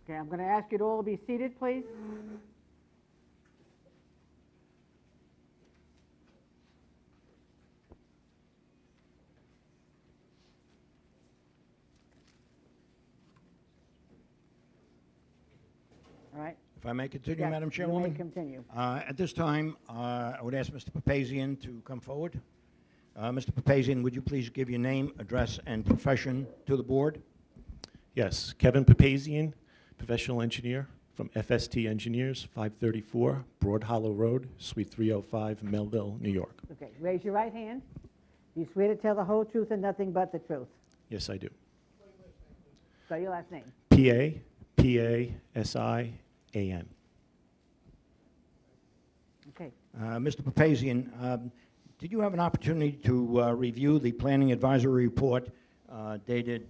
Okay, I'm going to ask you to all be seated, please. All right. If I may continue, Yes, Madam you may Chairwoman? continue. At this time, I would ask Mr. Papazian to come forward. Mr. Papazian, would you please give your name, address, and profession to the board? Yes, Kevin Papazian, professional engineer from FST Engineers, 534 Broad Hollow Road, Suite 305, Melville, New York. Okay, raise your right hand. Do you swear to tell the whole truth and nothing but the truth? Yes, I do. Spell your last name. P-A-P-A-S-I-A-N. Okay. Mr. Papazian, did you have an opportunity to review the planning advisory report dated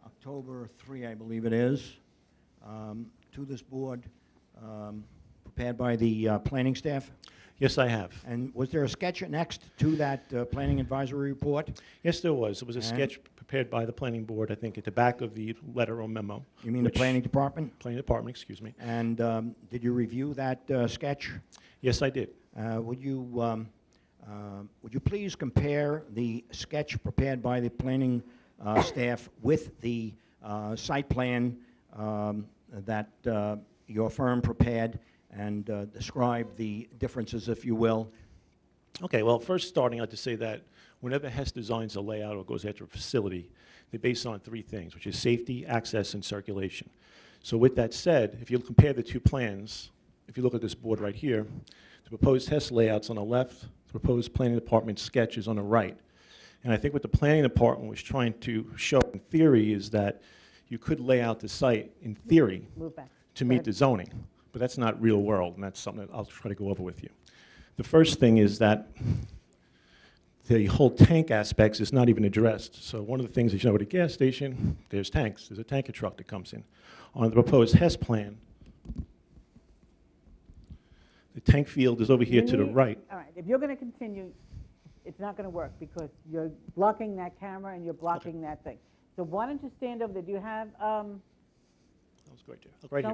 October 3, I believe it is, to this board, prepared by the planning staff? Yes, I have. And was there a sketch annexed to that planning advisory report? Yes, there was. It was a sketch prepared by the planning board, I think, at the back of the letter or memo. You mean the planning department? Planning department, excuse me. And did you review that sketch? Yes, I did. Would you please compare the sketch prepared by the planning staff with the site plan that your firm prepared, and describe the differences, if you will? Okay, well, first starting out to say that whenever Hess designs a layout or goes after a facility, they base it on three things, which is safety, access, and circulation. So with that said, if you compare the two plans, if you look at this board right here, the proposed Hess layout's on the left, the proposed planning department sketch is on the right. And I think what the planning department was trying to show in theory is that you could lay out the site in theory to meet the zoning, but that's not real world, and that's something that I'll try to go over with you. The first thing is that the whole tank aspects is not even addressed. So one of the things that you know at a gas station, there's tanks. There's a tanker truck that comes in. On the proposed Hess plan, the tank field is over here to the right. All right, if you're going to continue, it's not going to work because you're blocking that camera and you're blocking that thing. So why don't you stand over there? Do you have some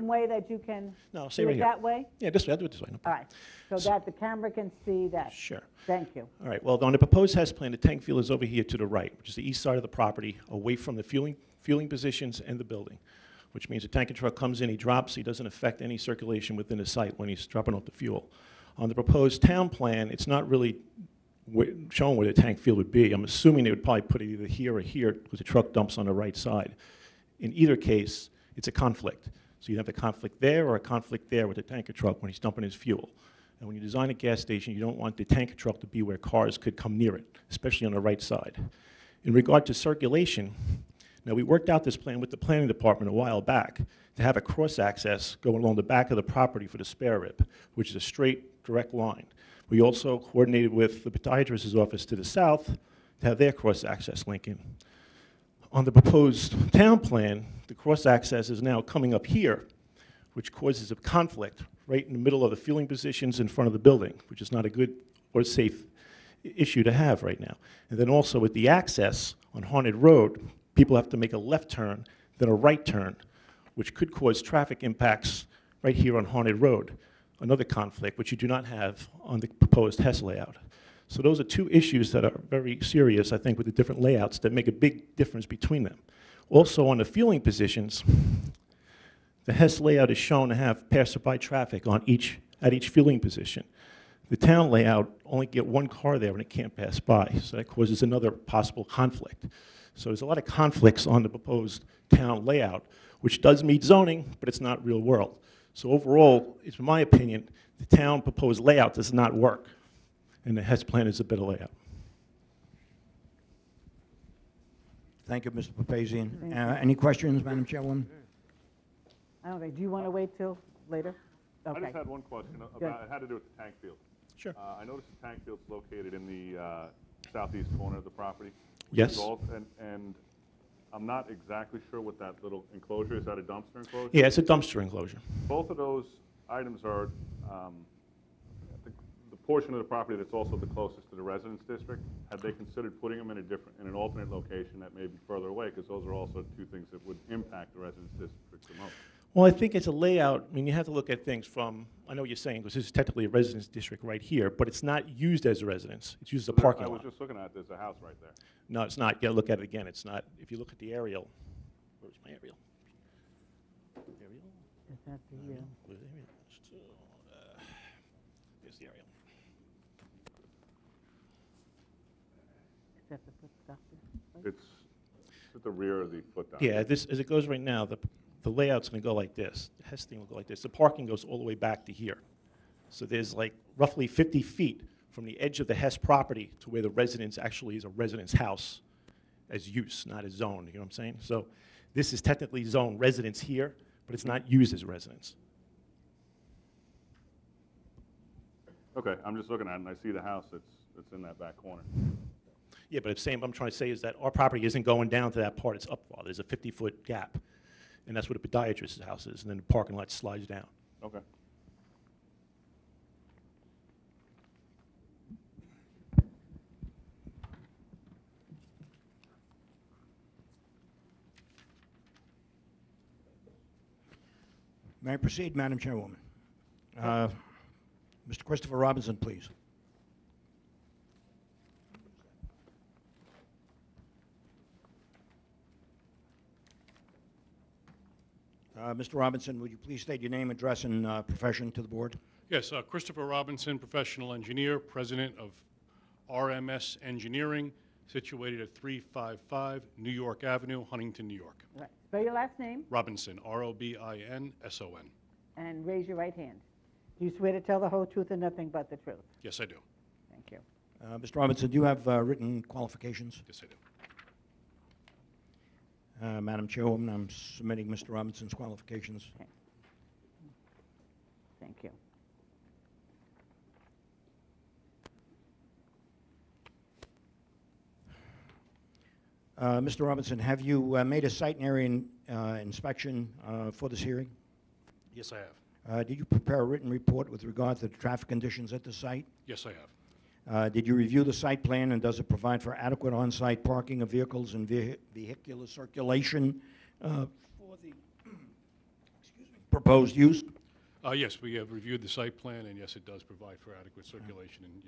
way that you can do it right here. that way? Yeah, this way. I'll do it this way. No All right, so that the camera can see that. Sure. Thank you. All right, well, on the proposed Hess plan, the tank field is over here to the right, which is the east side of the property, away from the fueling positions and the building, which means the tanker truck comes in, he drops, he doesn't affect any circulation within the site when he's dropping off the fuel. On the proposed town plan, it's not really showing where the tank field would be. I'm assuming they would probably put it either here or here because the truck dumps on the right side. In either case, it's a conflict. So you'd have a conflict there or a conflict there with the tanker truck when he's dumping his fuel. And when you design a gas station, you don't want the tanker truck to be where cars could come near it, especially on the right side. In regard to circulation, now we worked out this plan with the planning department a while back to have a cross-access going along the back of the property for the spare rib, which is a straight, direct line. We also coordinated with the podiatrist's office to the south to have their cross-access link in. On the proposed town plan, the cross-access is now coming up here, which causes a conflict right in the middle of the fueling positions in front of the building, which is not a good or safe issue to have right now. And then also with the access on Haunted Road, people have to make a left turn, then a right turn, which could cause traffic impacts right here on Haunted Road. Another conflict, which you do not have on the proposed Hess layout. So those are two issues that are very serious, I think, with the different layouts that make a big difference between them. Also, on the fueling positions, the Hess layout is shown to have passerby traffic at each fueling position. The town layout only get one car there and it can't pass by, so that causes another possible conflict. So there's a lot of conflicts on the proposed town layout, which does meet zoning, but it's not real world. So overall, it's my opinion, the town proposed layout does not work, and the Hess plan is a better layout. Thank you, Mr. Papazian. Any questions, Madam Chairwoman? I don't think, do you want to wait till later? Okay. I just had one question about, it had to do with the tank field. Sure. I noticed the tank field's located in the southeast corner of the property. Yes. And I'm not exactly sure what that little enclosure is. That a dumpster enclosure? Yeah, it's a dumpster enclosure. Both of those items are the portion of the property that's also the closest to the residence district. Had they considered putting them in an alternate location that may be further away? Because those are also two things that would impact the residence district the most. Well, I think it's a layout, I mean, you have to look at things from, I know what you're saying, because this is technically a residence district right here, but it's not used as a residence. It's used as a parking I was lot. just looking at, there's a house right there. No, it's not. You gotta look at it again. It's not, if you look at the aerial, where's my aerial? Aerial? Is that the, Where's the aerial? Here's the aerial. is that the foot stuff? It's at the rear of the foot down. Yeah, this, as it goes right now, the layout's gonna go like this. The Hess thing will go like this. The parking goes all the way back to here. So there's like roughly 50 feet from the edge of the Hess property to where the residence actually is a residence house as use, not as zone, you know what I'm saying? So this is technically zone residence here, but it's not used as a residence. Okay, I'm just looking at it, and I see the house that's in that back corner. Yeah, but what I'm trying to say is that our property isn't going down to that part, it's up, there's a 50-foot gap. And that's where the podiatrist's house is, and then the parking lot slides down. Okay. May I proceed, Madam Chairwoman? Mr. Christopher Robinson, please. Mr. Robinson, would you please state your name, address, and profession to the board? Yes, Christopher Robinson, professional engineer, president of RMS Engineering, situated at 355 New York Avenue, Huntington, New York. Right. Spell your last name Robinson, R-O-B-I-N-S-O-N. and raise your right hand. Do you swear to tell the whole truth and nothing but the truth? Yes, I do. Thank you. Mr. Robinson, do you have written qualifications? Yes, I do. Madam Chairwoman, I'm submitting Mr. Robinson's qualifications. Okay. Thank you. Mr. Robinson, have you made a site and area inspection for this hearing? Yes, I have. Did you prepare a written report with regard to the traffic conditions at the site? Yes, I have. Did you review the site plan, and does it provide for adequate on-site parking of vehicles and vehicular circulation for the proposed use? Yes, we have reviewed the site plan, and yes, it does provide for adequate circulation and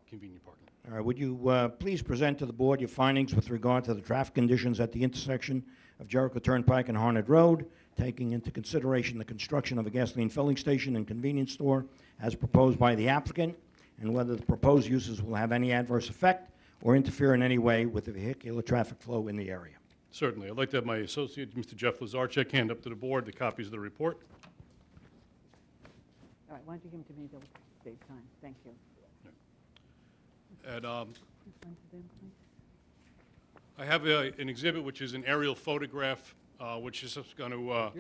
convenient parking. All right, would you please present to the board your findings with regard to the traffic conditions at the intersection of Jericho Turnpike and Harnett Road, taking into consideration the construction of a gasoline filling station and convenience store as proposed by the applicant, and whether the proposed uses will have any adverse effect or interfere in any way with the vehicular traffic flow in the area? Certainly. I'd like to have my associate, Mr. Jeff Lazarchuk, hand up to the board the copies of the report. All right, why don't you give them to me, they'll save time. Thank you. And This one to them, please. I have an exhibit which is an aerial photograph, which is just going to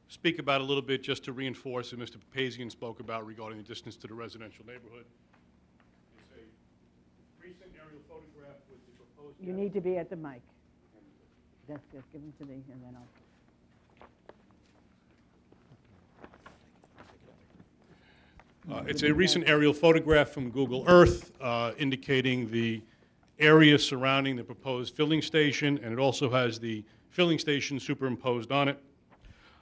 speak about a little bit just to reinforce what Mr. Papazian spoke about regarding the distance to the residential neighborhood. It's a recent aerial photograph with the proposed... You need to be at the mic. Just give them to me, and then I'll... It's a recent aerial photograph from Google Earth indicating the area surrounding the proposed filling station, and it also has the filling station superimposed on it.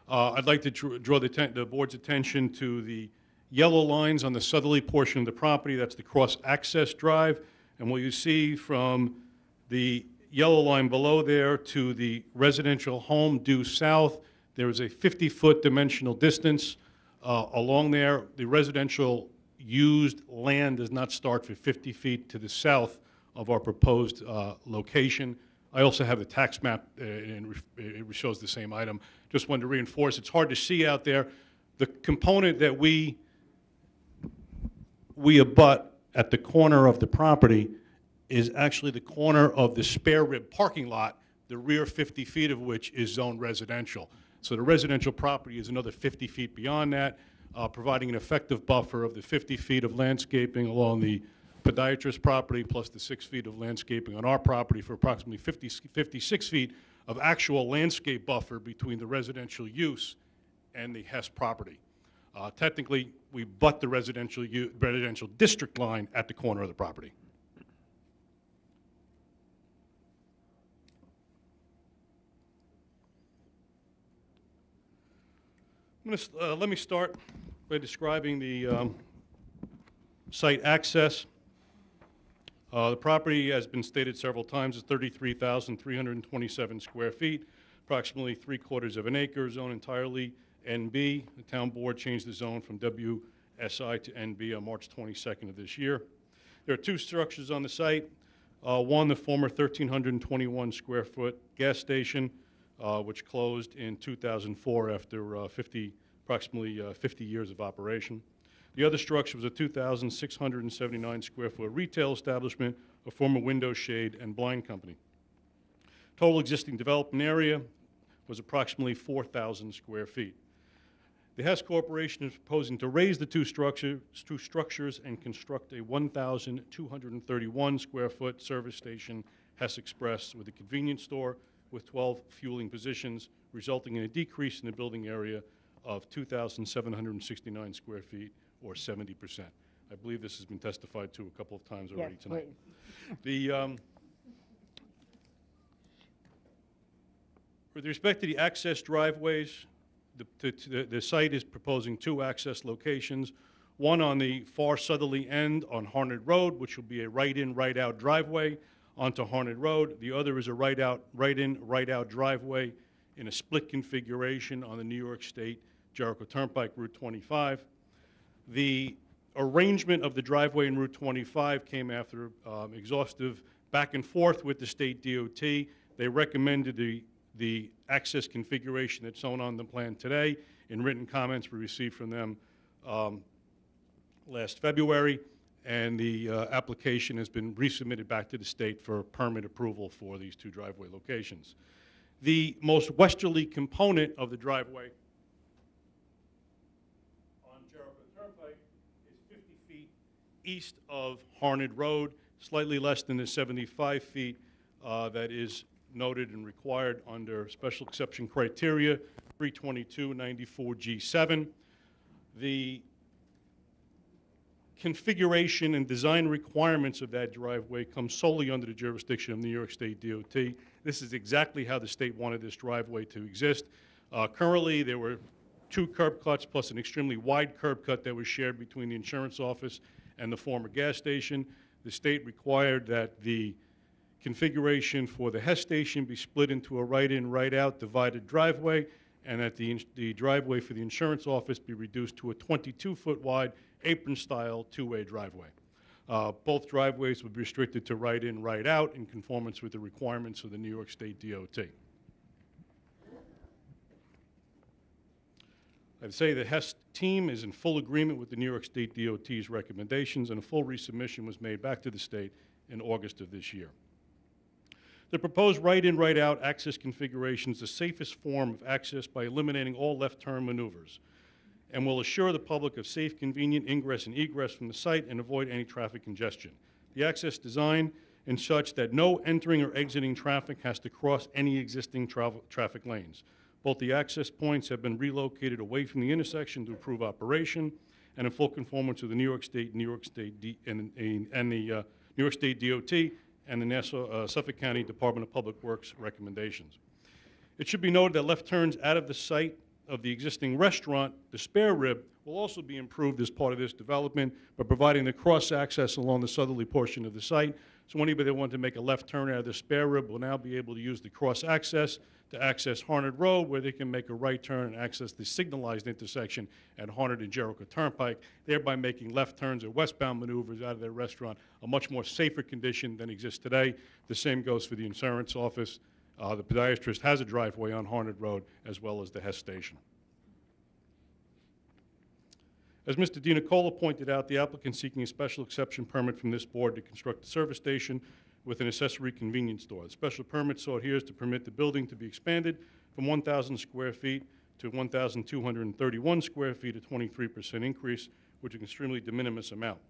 I'd like to draw the board's attention to the yellow lines on the southerly portion of the property. That's the cross-access drive. And what you see from the yellow line below there to the residential home due south, there is a 50-foot dimensional distance along there. The residential used land does not start for 50 feet to the south of our proposed location. I also have the tax map, and it shows the same item. Just wanted to reinforce, it's hard to see out there. The component that we abut at the corner of the property is actually the corner of the spare rib parking lot, the rear 50 feet of which is zoned residential. So the residential property is another 50 feet beyond that, providing an effective buffer of the 50 feet of landscaping along the podiatrist property plus the 6 feet of landscaping on our property for approximately 56 feet of actual landscape buffer between the residential use and the Hess property. Technically, we butt the residential district line at the corner of the property. Let me start by describing the site access. The property, has been stated several times, is 33,327 square feet, approximately 3/4 of an acre, zone entirely NB. The town board changed the zone from WSI to NB on March 22nd of this year. There are two structures on the site. One, the former 1,321 square foot gas station, which closed in 2004 after approximately 50 years of operation. The other structure was a 2,679 square foot retail establishment, a former window shade and blind company. Total existing development area was approximately 4,000 square feet. The Hess Corporation is proposing to raise the two structures and construct a 1,231 square foot service station, Hess Express, with a convenience store with 12 fueling positions, resulting in a decrease in the building area of 2,769 square feet, or 70%. I believe this has been testified to a couple of times already Yes, tonight. please. With respect to the access driveways, the site is proposing two access locations, one on the far southerly end on Harnett Road, which will be a right-in, right-out driveway onto Harnett Road. The other is a right-in, right-out driveway in a split configuration on the New York State Jericho Turnpike Route 25. The arrangement of the driveway in Route 25 came after exhaustive back and forth with the state DOT. They recommended the access configuration that's shown on the plan today. In written comments we received from them last February, and the application has been resubmitted back to the state for permit approval for these two driveway locations. The most westerly component of the driveway on Jericho Turnpike is 50 feet east of Harnett Road, slightly less than the 75 feet that is noted and required under special exception criteria 32294G7. The configuration and design requirements of that driveway come solely under the jurisdiction of New York State DOT. This is exactly how the state wanted this driveway to exist. Currently, there were two curb cuts plus an extremely wide curb cut that was shared between the insurance office and the former gas station. The state required that the configuration for the Hess station be split into a right-in, right-out divided driveway, and that the driveway for the insurance office be reduced to a 22-foot wide apron-style two-way driveway. Both driveways would be restricted to right-in, right-out in conformance with the requirements of the New York State DOT. I'd say the Hess team is in full agreement with the New York State DOT's recommendations, and a full resubmission was made back to the state in August of this year. The proposed right-in, right-out access configuration is the safest form of access by eliminating all left-turn maneuvers, and will assure the public of safe, convenient ingress and egress from the site and avoid any traffic congestion. The access design is such that no entering or exiting traffic has to cross any existing traffic lanes. Both the access points have been relocated away from the intersection to improve operation and in full conformance with the New York State DOT and the Suffolk County Department of Public Works recommendations. It should be noted that left turns out of the site of the existing restaurant, the Spare Rib, will also be improved as part of this development by providing the cross-access along the southerly portion of the site. So anybody that wanted to make a left turn out of the Spare Rib will now be able to use the cross-access to access Harnett Road, where they can make a right turn and access the signalized intersection at Harnett and Jericho Turnpike, thereby making left turns or westbound maneuvers out of their restaurant a much more safer condition than exists today. The same goes for the insurance office. The podiatrist has a driveway on Harnett Road, as well as the Hess station. As Mr. DiNicola pointed out, the applicant seeking a special exception permit from this board to construct a service station with an accessory convenience store. The special permit sought here is to permit the building to be expanded from 1,000 square feet to 1,231 square feet, a 23% increase, which is an extremely de minimis amount.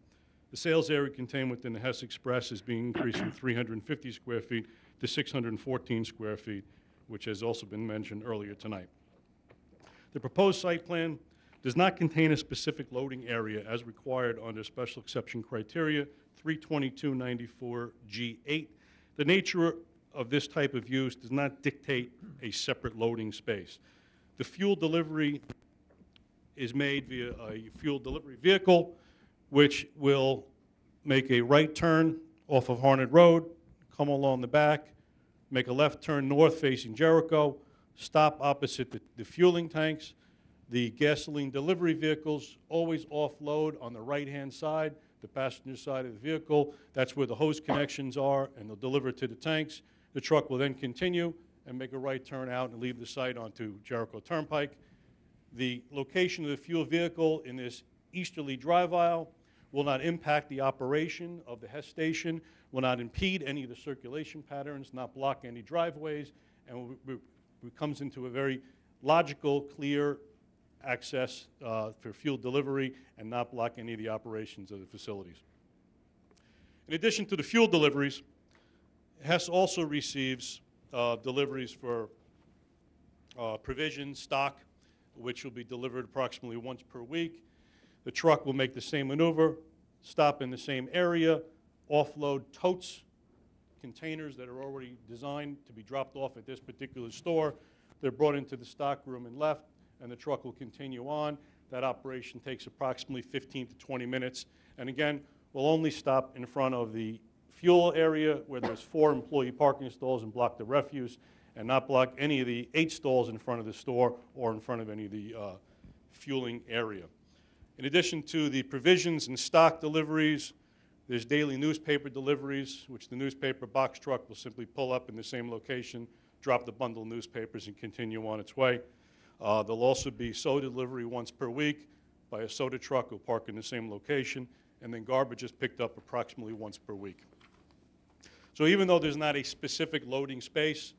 The sales area contained within the Hess Express is being increased from 350 square feet to 614 square feet, which has also been mentioned earlier tonight. The proposed site plan does not contain a specific loading area as required under special exception criteria 32294G8. The nature of this type of use does not dictate a separate loading space. The fuel delivery is made via a fuel delivery vehicle, which will make a right turn off of Harnett Road, come along the back, make a left turn north facing Jericho, stop opposite the fueling tanks. The gasoline delivery vehicles always offload on the right-hand side, the passenger side of the vehicle. That's where the hose connections are, and they'll deliver to the tanks. The truck will then continue and make a right turn out and leave the site onto Jericho Turnpike. The location of the fuel vehicle in this easterly drive aisle will not impact the operation of the Hess station, will not impede any of the circulation patterns, not block any driveways, and comes into a very logical, clear access for fuel delivery and not block any of the operations of the facilities. In addition to the fuel deliveries, Hess also receives deliveries for provisions, stock, which will be delivered approximately once per week. The truck will make the same maneuver, stop in the same area, offload totes, containers that are already designed to be dropped off at this particular store. They're brought into the stock room and left, and the truck will continue on. That operation takes approximately 15 to 20 minutes. And again, we'll only stop in front of the fuel area where there's 4 employee parking stalls and block the refuse, and not block any of the 8 stalls in front of the store or in front of any of the fueling area. In addition to the provisions and stock deliveries, there's daily newspaper deliveries, which the newspaper box truck will simply pull up in the same location, drop the bundle of newspapers, and continue on its way. There'll also be soda delivery once per week by a soda truck who'll park in the same location, and then garbage is picked up approximately once per week. So even though there's not a specific loading space,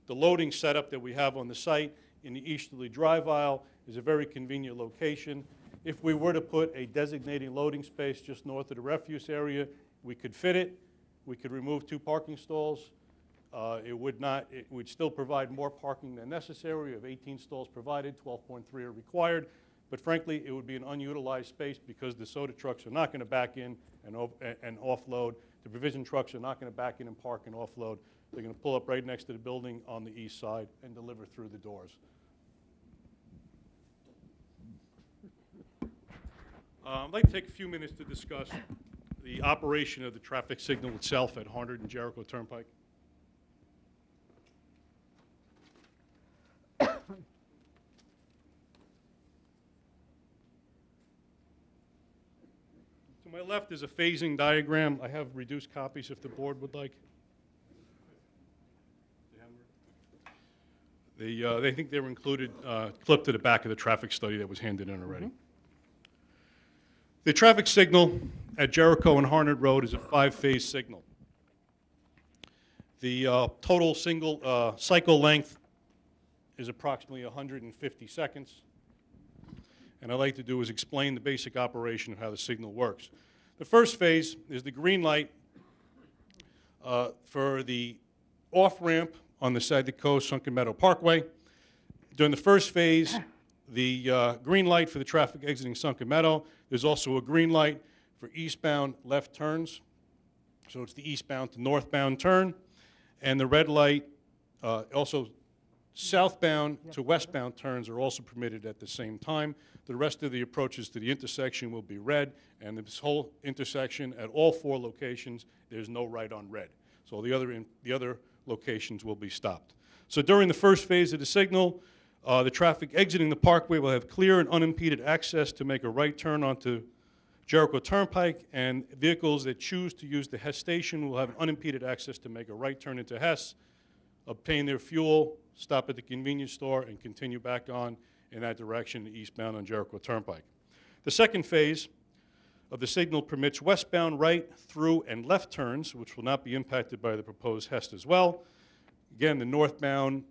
the loading setup that we have on the site in the easterly drive aisle is a very convenient location. If we were to put a designated loading space just north of the refuse area, we could fit it. We could remove 2 parking stalls. It would still provide more parking than necessary. We have 18 stalls provided, 12.3 are required. But frankly, it would be an unutilized space because the soda trucks are not going to back in and offload. The provision trucks are not going to back in and park and offload. They're going to pull up right next to the building on the east side and deliver through the doors. I'd like to take a few minutes to discuss the operation of the traffic signal itself at Harnett and Jericho Turnpike. To my left is a phasing diagram. I have reduced copies if the board would like. They think they were included, clipped to the back of the traffic study that was handed in already. The traffic signal at Jericho and Harnett Road is a 5-phase signal. The total single cycle length is approximately 150 seconds. And what I'd like to do is explain the basic operation of how the signal works. The first phase is the green light for the off-ramp on the side of the coast, Sunken Meadow Parkway. During the first phase, the green light for the traffic exiting Sunken Meadow. There's also a green light for eastbound left turns. So it's the eastbound to northbound turn. And the red light, also southbound to westbound turns are also permitted at the same time. The rest of the approaches to the intersection will be red, and this whole intersection at all 4 locations, there's no right on red. So the other locations will be stopped. So during the first phase of the signal, the traffic exiting the parkway will have clear and unimpeded access to make a right turn onto Jericho Turnpike, and vehicles that choose to use the Hess station will have unimpeded access to make a right turn into Hess, obtain their fuel, stop at the convenience store, and continue back on in that direction eastbound on Jericho Turnpike. The second phase of the signal permits westbound right, through, and left turns, which will not be impacted by the proposed Hess as well. Again, the northbound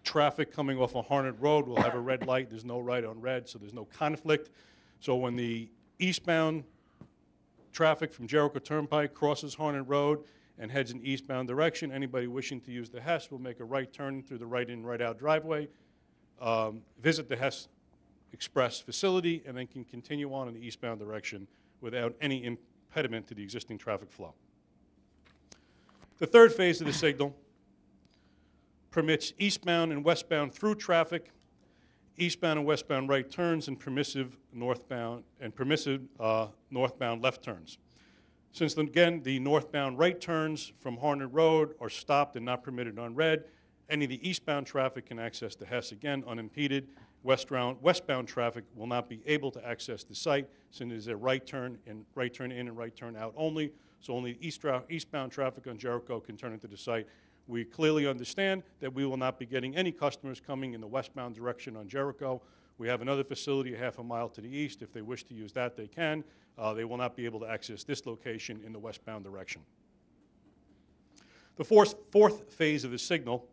traffic coming off of Harnett Road will have a red light. There's no right on red, so there's no conflict. So when the eastbound traffic from Jericho Turnpike crosses Harnett Road and heads in eastbound direction, anybody wishing to use the Hess will make a right turn through the right in, right out driveway, visit the Hess Express facility, and then can continue on in the eastbound direction without any impediment to the existing traffic flow. The third phase of the signal permits eastbound and westbound through traffic eastbound and westbound right turns and permissive northbound left turns. Since, again, the northbound right turns from Harnett Road are stopped and not permitted on red, any of the eastbound traffic can access the Hess again unimpeded. Westbound traffic will not be able to access the site since it is a right turn in and right turn out only, so only eastbound traffic on Jericho can turn into the site. We clearly understand that we will not be getting any customers coming in the westbound direction on Jericho. We have another facility a half a mile to the east. If they wish to use that, they can. They will not be able to access this location in the westbound direction. The fourth phase of the signal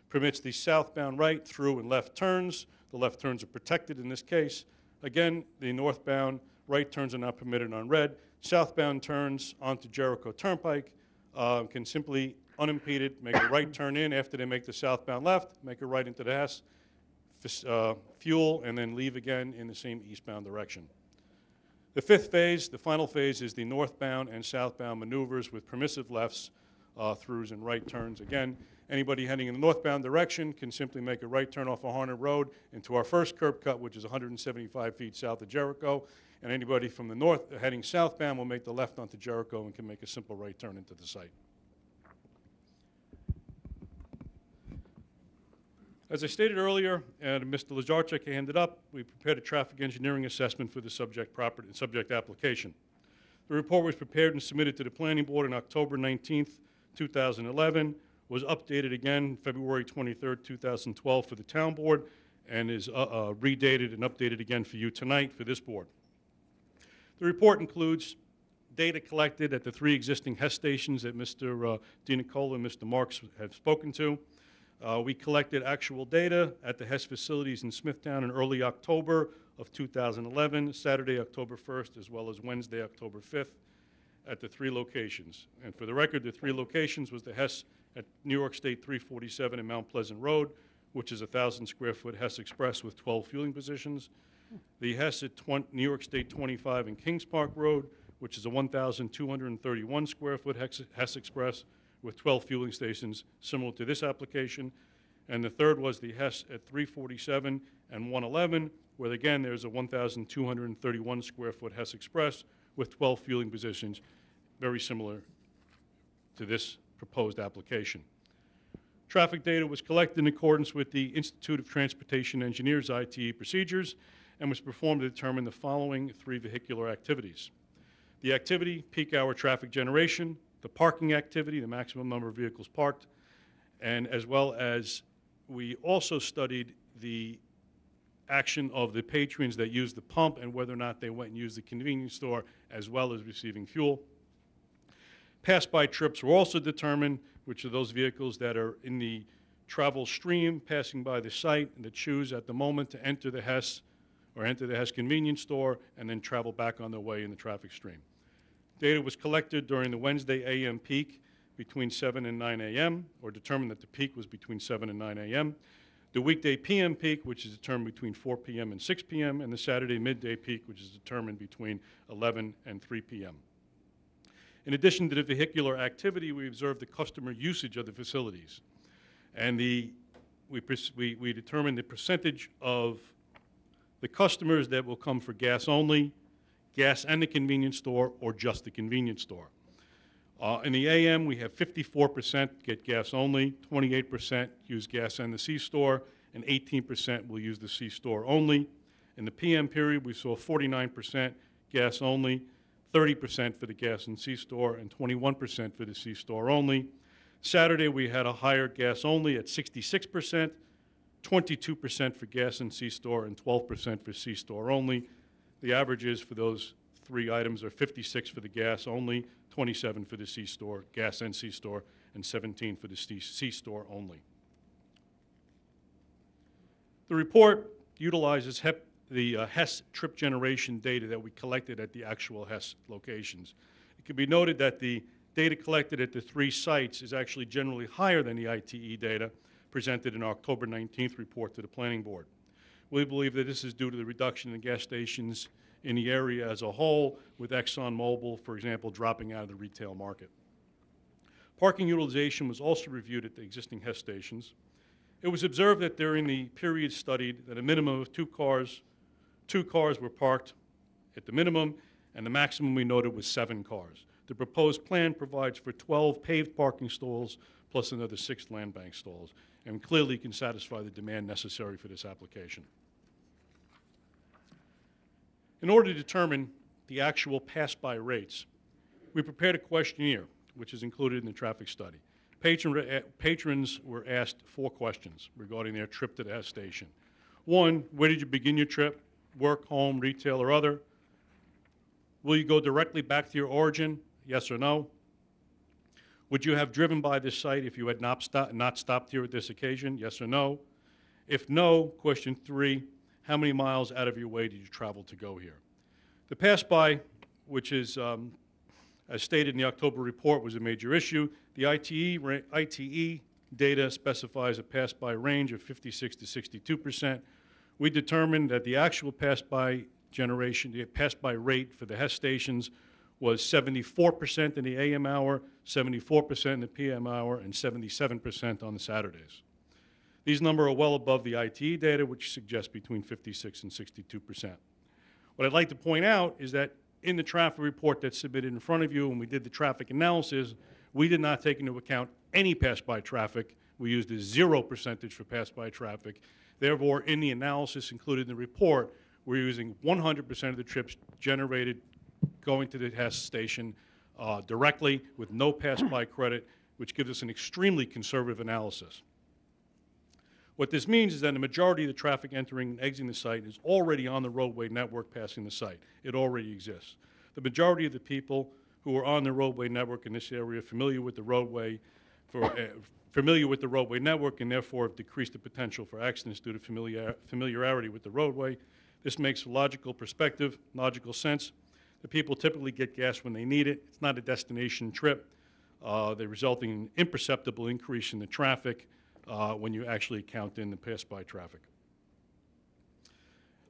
permits the southbound right, through, and left turns. The left turns are protected in this case. Again, the northbound right turns are not permitted on red. Southbound turns onto Jericho Turnpike can simply, unimpeded, make a right turn in after they make the southbound left, make a right into the Hess, fuel, and then leave again in the same eastbound direction. The fifth phase, the final phase, is the northbound and southbound maneuvers with permissive lefts, throughs, and right turns. Again, anybody heading in the northbound direction can simply make a right turn off of Harnett Road into our first curb cut, which is 175 feet south of Jericho. And anybody from the north heading southbound will make the left onto Jericho and can make a simple right turn into the site. As I stated earlier, and Mr. Lazarchuk handed up, we prepared a traffic engineering assessment for the subject application. The report was prepared and submitted to the Planning Board on October 19th, 2011, was updated again February 23rd, 2012 for the Town Board, and is redated and updated again for you tonight for this board. The report includes data collected at the 3 existing HES stations that Mr. DiNicola and Mr. Marks have spoken to. We collected actual data at the HES facilities in Smithtown in early October of 2011, Saturday, October 1st, as well as Wednesday, October 5th, at the 3 locations. And for the record, the 3 locations was the HES at New York State 347 and Mount Pleasant Road, which is a 1,000-square-foot HES Express with 12 fueling positions. The HES at New York State 25 and Kings Park Road, which is a 1,231-square-foot HES Express with 12 fueling stations, similar to this application. And the third was the HES at 347 and 111, where again there's a 1,231-square-foot HES Express with 12 fueling positions, very similar to this proposed application. Traffic data was collected in accordance with the Institute of Transportation Engineers ITE procedures and was performed to determine the following 3 vehicular activities. The activity, peak hour traffic generation, the parking activity, the maximum number of vehicles parked, and as well as we also studied the action of the patrons that used the pump and whether or not they went and used the convenience store as well as receiving fuel. Pass-by trips were also determined, which are those vehicles that are in the travel stream passing by the site and that choose at the moment to enter the HES or enter the HES convenience store and then travel back on their way in the traffic stream. Data was collected during the Wednesday AM peak between 7 and 9 a.m., or determined that the peak was between 7 and 9 a.m., the weekday PM peak, which is determined between 4 p.m. and 6 p.m., and the Saturday midday peak, which is determined between 11 and 3 p.m. In addition to the vehicular activity, we observed the customer usage of the facilities. And we determined the percentage of the customers that will come for gas only, gas and the convenience store, or just the convenience store. In the AM, we have 54% get gas only, 28% use gas and the C-store, and 18% will use the C-store only. In the PM period, we saw 49% gas only, 30% for the gas and C-store, and 21% for the C-store only. Saturday, we had a higher gas only at 66%, 22% for gas and C-store, and 12% for C-store only. The averages for those 3 items are 56 for the gas only, 27 for the C-store, gas and C-store, and 17 for the C-store only. The report utilizes the HES trip generation data that we collected at the actual HES locations. It can be noted that the data collected at the 3 sites is actually generally higher than the ITE data presented in our October 19th report to the Planning Board. We believe that this is due to the reduction in gas stations in the area as a whole, with ExxonMobil, for example, dropping out of the retail market. Parking utilization was also reviewed at the existing HES stations. It was observed that during the period studied that a minimum of two cars were parked at the minimum, and the maximum we noted was 7 cars. The proposed plan provides for 12 paved parking stalls plus another 6 land bank stalls, and clearly can satisfy the demand necessary for this application. In order to determine the actual pass-by rates, we prepared a questionnaire, which is included in the traffic study. Patrons were asked 4 questions regarding their trip to the Hess station. 1, where did you begin your trip? Work, home, retail, or other? Will you go directly back to your origin? Yes or no? Would you have driven by this site if you had not stopped here at this occasion? Yes or no? If no, question 3, how many miles out of your way did you travel to go here? The pass-by, which is, as stated in the October report, was a major issue. The ITE data specifies a pass-by range of 56 to 62%. We determined that the actual pass-by generation, the pass-by rate for the Hess stations was 74% in the AM hour, 74% in the PM hour, and 77% on the Saturdays. These numbers are well above the ITE data, which suggests between 56 and 62%. What I'd like to point out is that in the traffic report that's submitted in front of you, when we did the traffic analysis, we did not take into account any pass-by traffic. We used a 0% for pass-by traffic. Therefore, in the analysis included in the report, we're using 100% of the trips generated going to the Hess station directly with no pass-by credit, which gives us an extremely conservative analysis. What this means is that the majority of the traffic entering and exiting the site is already on the roadway network passing the site. It already exists. The majority of the people who are on the roadway network in this area are familiar with the roadway, network, and therefore have decreased the potential for accidents due to familiarity with the roadway. This makes logical sense. The people typically get gas when they need it. It's not a destination trip. They're resulting in an imperceptible increase in the traffic when you actually count in the pass-by traffic.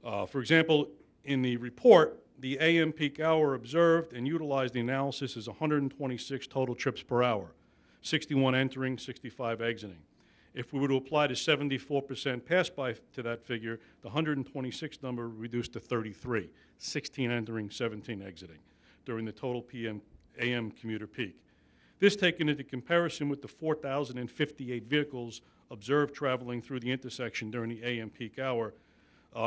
For example, in the report, the AM peak hour observed and utilized the analysis is 126 total trips per hour, 61 entering, 65 exiting. If we were to apply the 74% pass-by to that figure, the 126 number reduced to 33, 16 entering, 17 exiting, during the total AM commuter peak. This taken into comparison with the 4,058 vehicles observed traveling through the intersection during the AM peak hour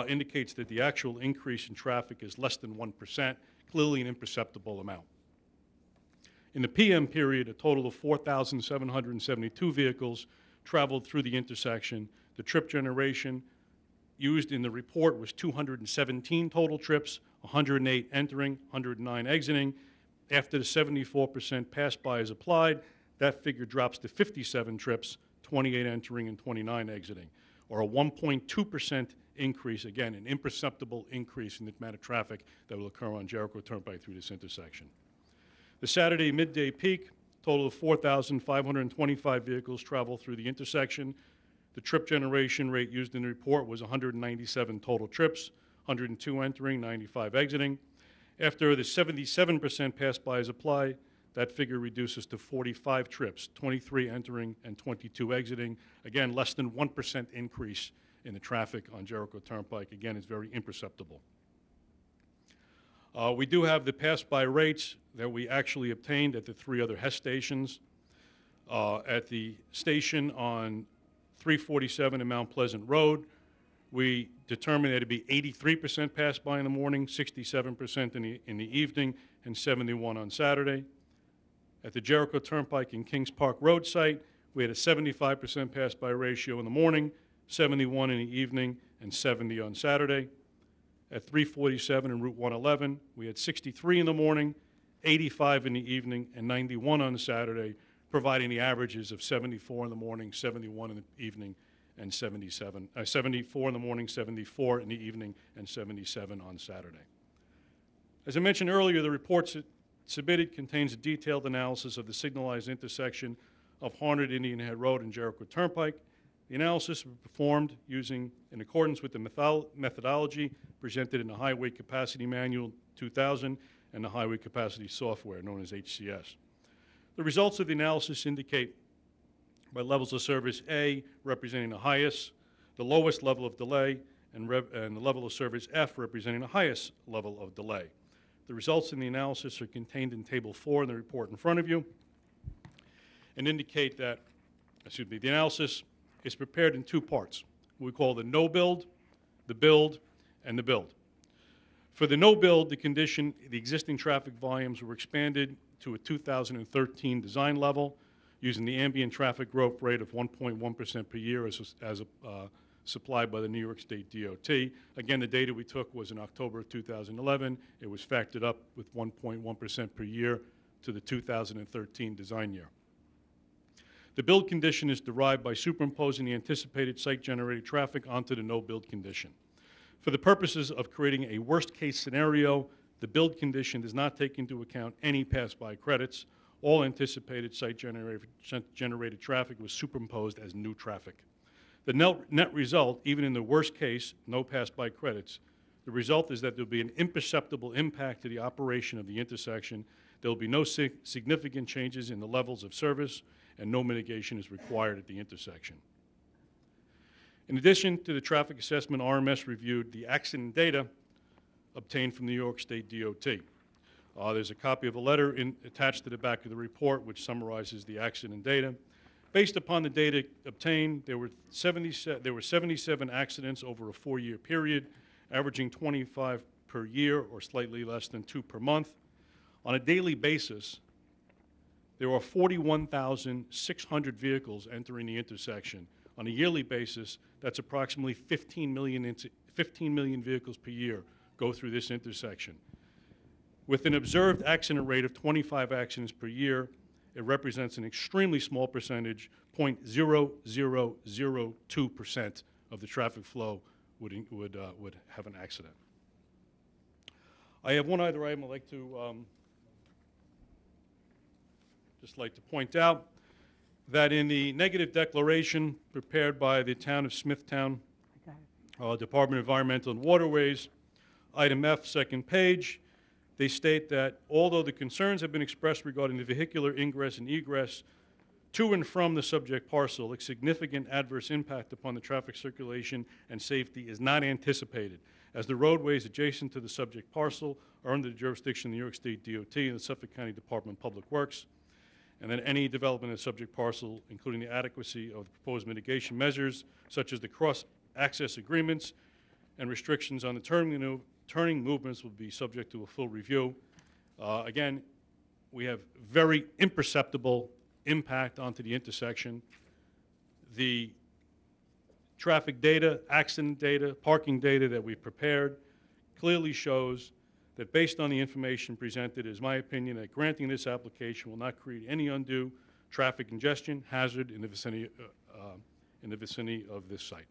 indicates that the actual increase in traffic is less than 1%, clearly an imperceptible amount. In the PM period, a total of 4,772 vehicles traveled through the intersection. The trip generation used in the report was 217 total trips, 108 entering, 109 exiting. After the 74% pass-by is applied, that figure drops to 57 trips, 28 entering and 29 exiting, or a 1.2% increase, again, an imperceptible increase in the amount of traffic that will occur on Jericho Turnpike through this intersection. The Saturday midday peak, total of 4,525 vehicles travel through the intersection. The trip generation rate used in the report was 197 total trips, 102 entering, 95 exiting. After the 77% pass-by is applied, that figure reduces to 45 trips, 23 entering and 22 exiting. Again, less than 1% increase in the traffic on Jericho Turnpike. Again, it's very imperceptible. We do have the pass-by rates that we actually obtained at the 3 other Hess stations. At the station on 347 and Mount Pleasant Road, we determined that it'd be 83% pass-by in the morning, 67% in the evening, and 71 on Saturday. At the Jericho Turnpike and Kings Park Road site, we had a 75% pass-by ratio in the morning, 71 in the evening, and 70 on Saturday. At 347 and Route 111, we had 63 in the morning, 85 in the evening, and 91 on Saturday, providing the averages of 74 in the morning, 71 in the evening, and 74 in the morning, 74 in the evening, and 77 on Saturday. As I mentioned earlier, the report submitted contains a detailed analysis of the signalized intersection of Harnett Indian Head Road and Jericho Turnpike. The analysis was performed in accordance with the methodology presented in the Highway Capacity Manual 2000 and the Highway Capacity Software, known as HCS. The results of the analysis indicate by levels of service A representing the lowest level of delay, and the level of service F representing the highest level of delay. The results in the analysis are contained in Table 4 in the report in front of you and indicate that, the analysis is prepared in two parts. We call the no build, the build, and the build. For the no build, the existing traffic volumes were expanded to a 2013 design level using the ambient traffic growth rate of 1.1% per year as supplied by the New York State DOT. Again, the data we took was in October of 2011. It was factored up with 1.1% per year to the 2013 design year. The build condition is derived by superimposing the anticipated site-generated traffic onto the no-build condition. For the purposes of creating a worst-case scenario, the build condition does not take into account any pass-by credits. All anticipated site-generated traffic was superimposed as new traffic. The net result, even in the worst case, no pass-by credits, the result is that there will be an imperceptible impact to the operation of the intersection. There will be no significant changes in the levels of service, and no mitigation is required at the intersection. In addition to the traffic assessment, RMS reviewed the accident data obtained from the New York State DOT. There's a copy of a letter attached to the back of the report which summarizes the accident data. Based upon the data obtained, there were 77 accidents over a 4-year period, averaging 25 per year or slightly less than 2 per month. On a daily basis, there are 41,600 vehicles entering the intersection. On a yearly basis, that's approximately 15 million vehicles per year go through this intersection. With an observed accident rate of 25 accidents per year, it represents an extremely small percentage, 0.0002% of the traffic flow would have an accident. I have one other item I'd like to point out, that in the negative declaration prepared by the town of Smithtown, Department of Environmental and Waterways, item F, second page, they state that although the concerns have been expressed regarding the vehicular ingress and egress to and from the subject parcel, a significant adverse impact upon the traffic circulation and safety is not anticipated, as the roadways adjacent to the subject parcel are under the jurisdiction of the New York State DOT and the Suffolk County Department of Public Works, and that any development of the subject parcel, including the adequacy of the proposed mitigation measures, such as the cross-access agreements and restrictions on the turning movements, will be subject to a full review. Again, we have very imperceptible impact onto the intersection. The traffic data, accident data, parking data that we've prepared clearly shows that based on the information presented, it is my opinion that granting this application will not create any undue traffic congestion hazard in the vicinity of this site.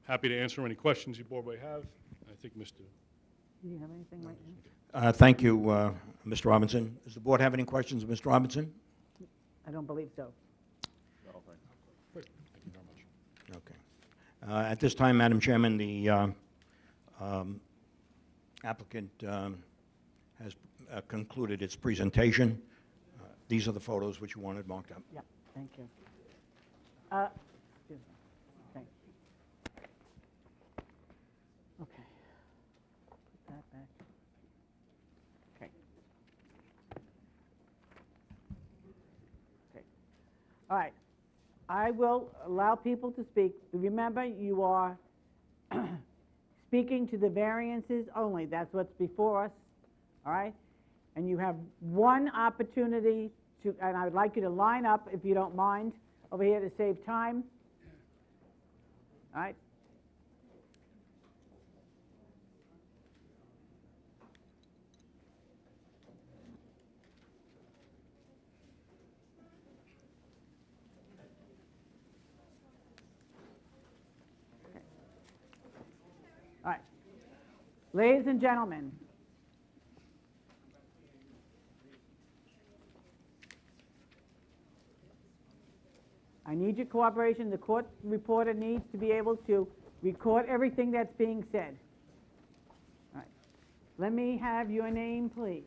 Happy to answer any questions you board may have. I think Mr. Do you have anything right now? Thank you, Mr. Robinson. Does the board have any questions of Mr. Robinson? I don't believe so. No, thank you. Thank you very much. Okay. At this time, Madam Chairman, the applicant has concluded its presentation. These are the photos which you wanted marked up. Yeah, thank you. Excuse me. Okay. Okay. Put that back. Okay. Okay. All right. I will allow people to speak. Remember, you are speaking to the variances only. That's what's before us, all right? And you have one opportunity to, and I would like you to line up, if you don't mind, over here to save time. All right? All right. Ladies and gentlemen, I need your cooperation. The court reporter needs to be able to record everything that's being said. All right. Let me have your name, please.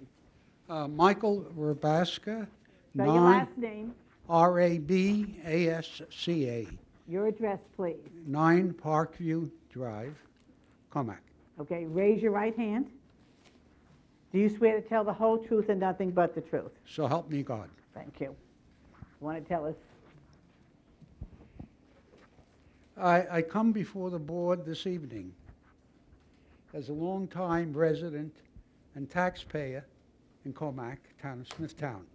Michael Rabaska. Spell your last name. Rabasca, Your address, please. 9 Parkview Drive, Comac. Okay, raise your right hand. Do you swear to tell the whole truth and nothing but the truth? So help me God. Thank you. Want to tell us? I come before the board this evening as a longtime resident and taxpayer in Comac, town of Smithtown.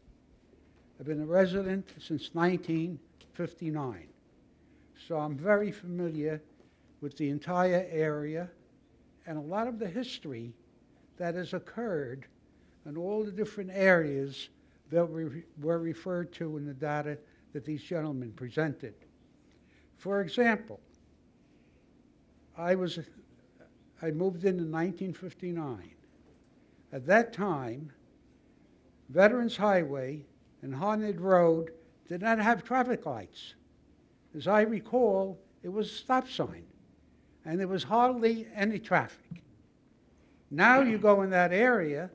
I've been a resident since 1959, so I'm very familiar with the entire area and a lot of the history that has occurred in all the different areas that were referred to in the data that these gentlemen presented. For example, I moved in 1959. At that time, Veterans Highway and Haunted Road did not have traffic lights. As I recall, it was a stop sign, and there was hardly any traffic. Now you go in that area,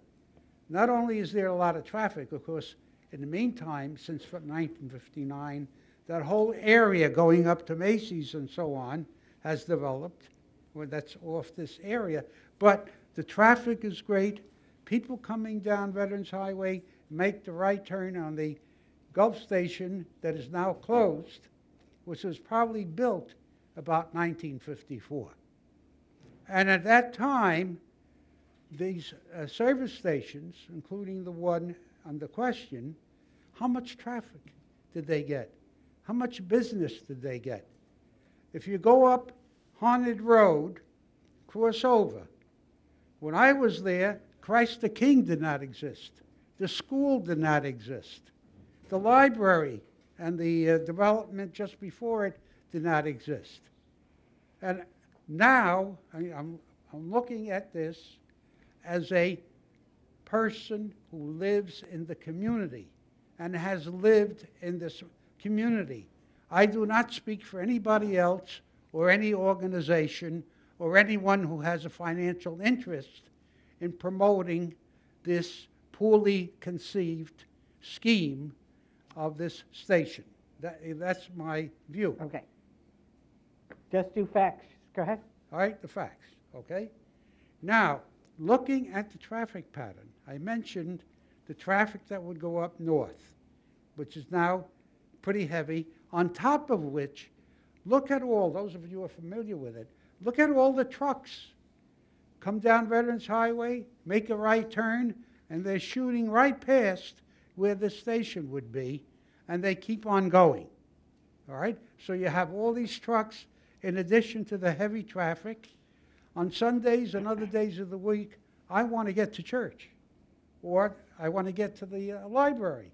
not only is there a lot of traffic, of course, in the meantime, since 1959, that whole area going up to Macy's and so on has developed, well, that's off this area, but the traffic is great. People coming down Veterans Highway make the right turn on the Gulf Station that is now closed, which was probably built about 1954. And at that time, these service stations, including the one under question, how much traffic did they get? How much business did they get? If you go up Haunted Road, cross over. When I was there, Christ the King did not exist. The school did not exist. The library and the development just before it did not exist. And now, I'm looking at this as a person who lives in the community and has lived in this community. I do not speak for anybody else or any organization or anyone who has a financial interest in promoting this poorly conceived scheme of this station. That's my view. Okay. Just do facts. Go ahead. All right, the facts, okay? Now, looking at the traffic pattern, I mentioned the traffic that would go up north, which is now pretty heavy, on top of which, look at all, those of you who are familiar with it, look at all the trucks come down Veterans Highway, make a right turn, and they're shooting right past where the station would be, and they keep on going, all right? So you have all these trucks in addition to the heavy traffic. On Sundays and other days of the week, I want to get to church, or I want to get to the library.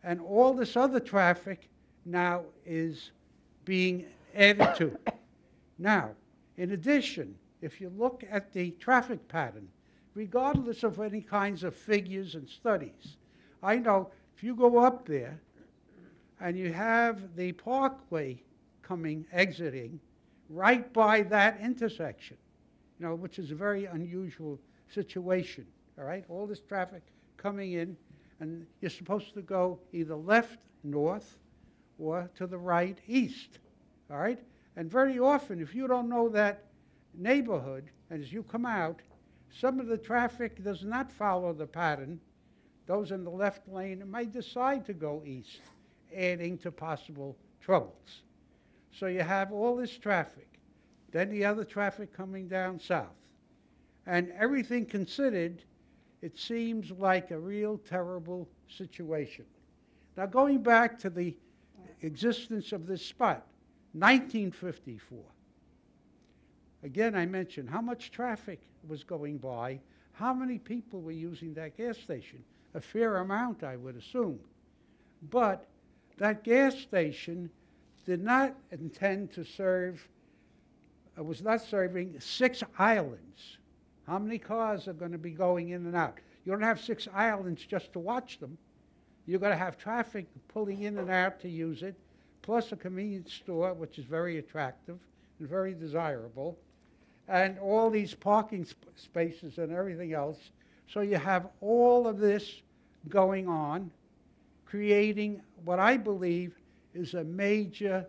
And all this other traffic now is being added to. Now, in addition, if you look at the traffic pattern, regardless of any kinds of figures and studies, I know if you go up there and you have the parkway exiting right by that intersection, you know, which is a very unusual situation, all right? All this traffic coming in, and you're supposed to go either left, north, or to the right, east, all right? And very often, if you don't know that neighborhood, as you come out, some of the traffic does not follow the pattern. Those in the left lane might decide to go east, adding to possible troubles. So you have all this traffic, then the other traffic coming down south. And everything considered, it seems like a real terrible situation. Now, going back to the existence of this spot, 1954. Again, I mentioned how much traffic was going by, how many people were using that gas station. A fair amount, I would assume. But that gas station did not intend to serve, was not serving 6 islands. How many cars are going to be going in and out? You don't have 6 islands just to watch them. You're going to have traffic pulling in and out to use it, plus a convenience store, which is very attractive and very desirable, and all these parking spaces and everything else. So you have all of this going on, creating what I believe is a major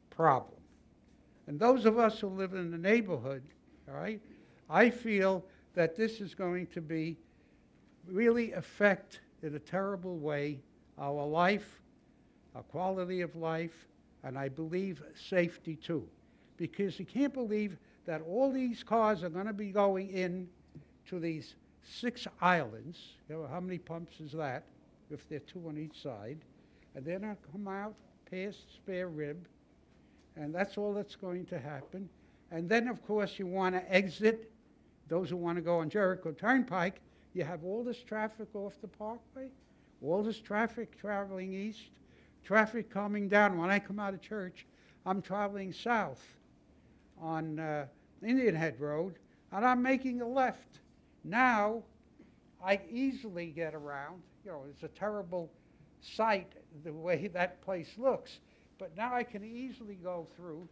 problem. And those of us who live in the neighborhood, all right, I feel that this is going to be really affect in a terrible way our life, our quality of life, and I believe safety too. Because you can't believe that all these cars are going to be going in to these 6 islands. You know, how many pumps is that, if they're 2 on each side? And they're not come out past spare rib, and that's all that's going to happen. And then, of course, you want to exit. Those who want to go on Jericho Turnpike, you have all this traffic off the Parkway, all this traffic traveling east, traffic coming down. When I come out of church, I'm traveling south on Indian Head Road, and I'm making a left. Now, I easily get around. You know, it's a terrible sight, the way that place looks. But now I can easily go through,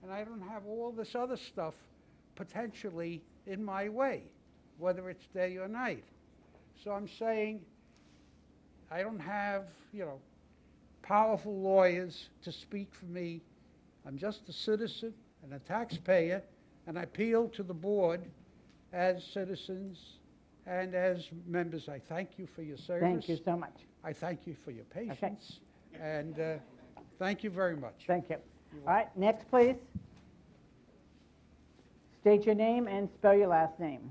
and I don't have all this other stuff potentially in my way, whether it's day or night. So I'm saying I don't have, you know, powerful lawyers to speak for me. I'm just a citizen and a taxpayer, and I appeal to the board as citizens and as members. I thank you for your service. Thank you so much. I thank you for your patience, and thank you very much. Thank you. All right, next, please. State your name and spell your last name.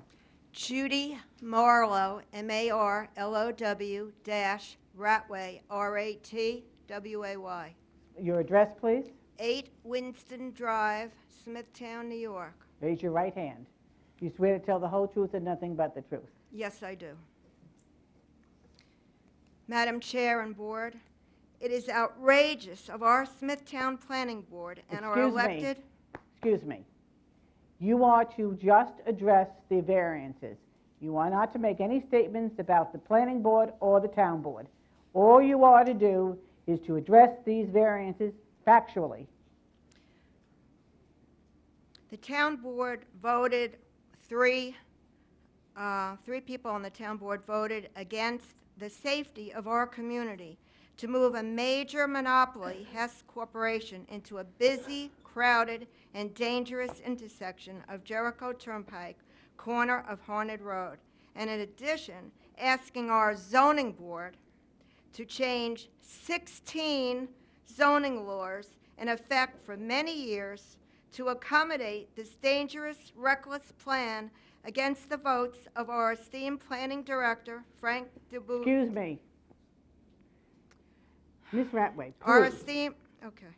Judy Marlowe, M-A-R-L-O-W dash Ratway, R-A-T-W-A-Y. Your address, please. 8 Winston Drive, Smithtown, New York. Raise your right hand. You swear to tell the whole truth and nothing but the truth? Yes, I do. Madam Chair and Board, it is outrageous of our Smithtown Planning Board and our elected... Excuse me. You are to just address the variances. You are not to make any statements about the planning board or the town board. All you are to do is to address these variances factually. The town board voted, three people on the town board voted against the safety of our community to move a major monopoly, Hess Corporation, into a busy, crowded, and dangerous intersection of Jericho Turnpike, corner of Haunted Road. And in addition, asking our zoning board to change 16 zoning laws in effect for many years to accommodate this dangerous, reckless plan against the votes of our esteemed planning director, Frank DeBoot. Excuse me. Ms. Ratway, Our please. esteemed, okay.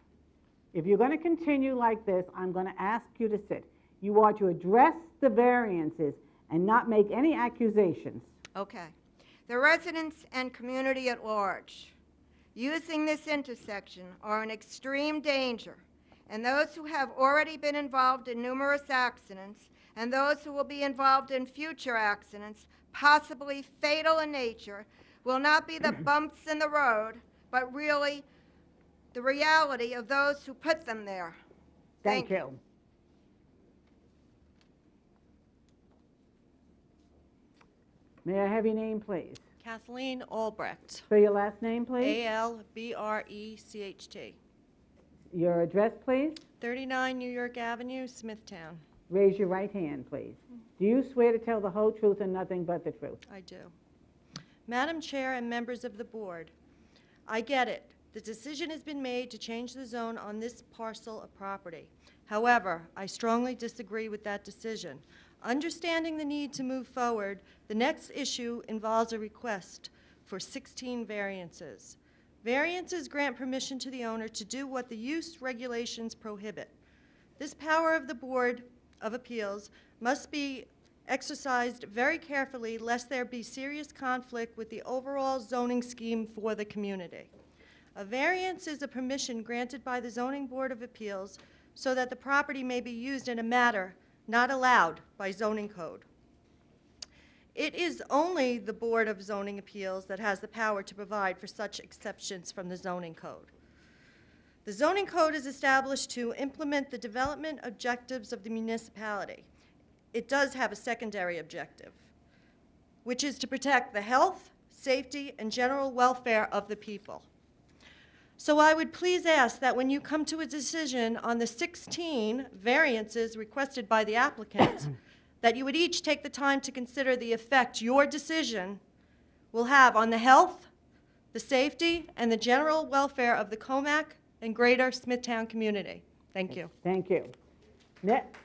If you're going to continue like this, I'm going to ask you to sit. You are to address the variances and not make any accusations. Okay. The residents and community at large using this intersection are in extreme danger, and those who have already been involved in numerous accidents and those who will be involved in future accidents, possibly fatal in nature, will not be the bumps in the road, but really the reality of those who put them there. Thank you. May I have your name, please? Kathleen Albrecht, Spell your last name, please. A-L-B-R-E-C-H-T. Your address, please. 39 New York Avenue, Smithtown. Raise your right hand, please. Do you swear to tell the whole truth and nothing but the truth? I do. Madam Chair and members of the board, I get it. The decision has been made to change the zone on this parcel of property. However, I strongly disagree with that decision. Understanding the need to move forward, the next issue involves a request for 16 variances. Variances grant permission to the owner to do what the use regulations prohibit. This power of the Board of Appeals must be exercised very carefully lest there be serious conflict with the overall zoning scheme for the community. A variance is a permission granted by the Zoning Board of Appeals so that the property may be used in a manner not allowed by zoning code. It is only the Board of Zoning Appeals that has the power to provide for such exceptions from the zoning code. The zoning code is established to implement the development objectives of the municipality. It does have a secondary objective, which is to protect the health, safety, and general welfare of the people. So I would please ask that when you come to a decision on the 16 variances requested by the applicant, that you would each take the time to consider the effect your decision will have on the health, the safety, and the general welfare of the Comac and greater Smithtown community. Thank you. Thank you. Next,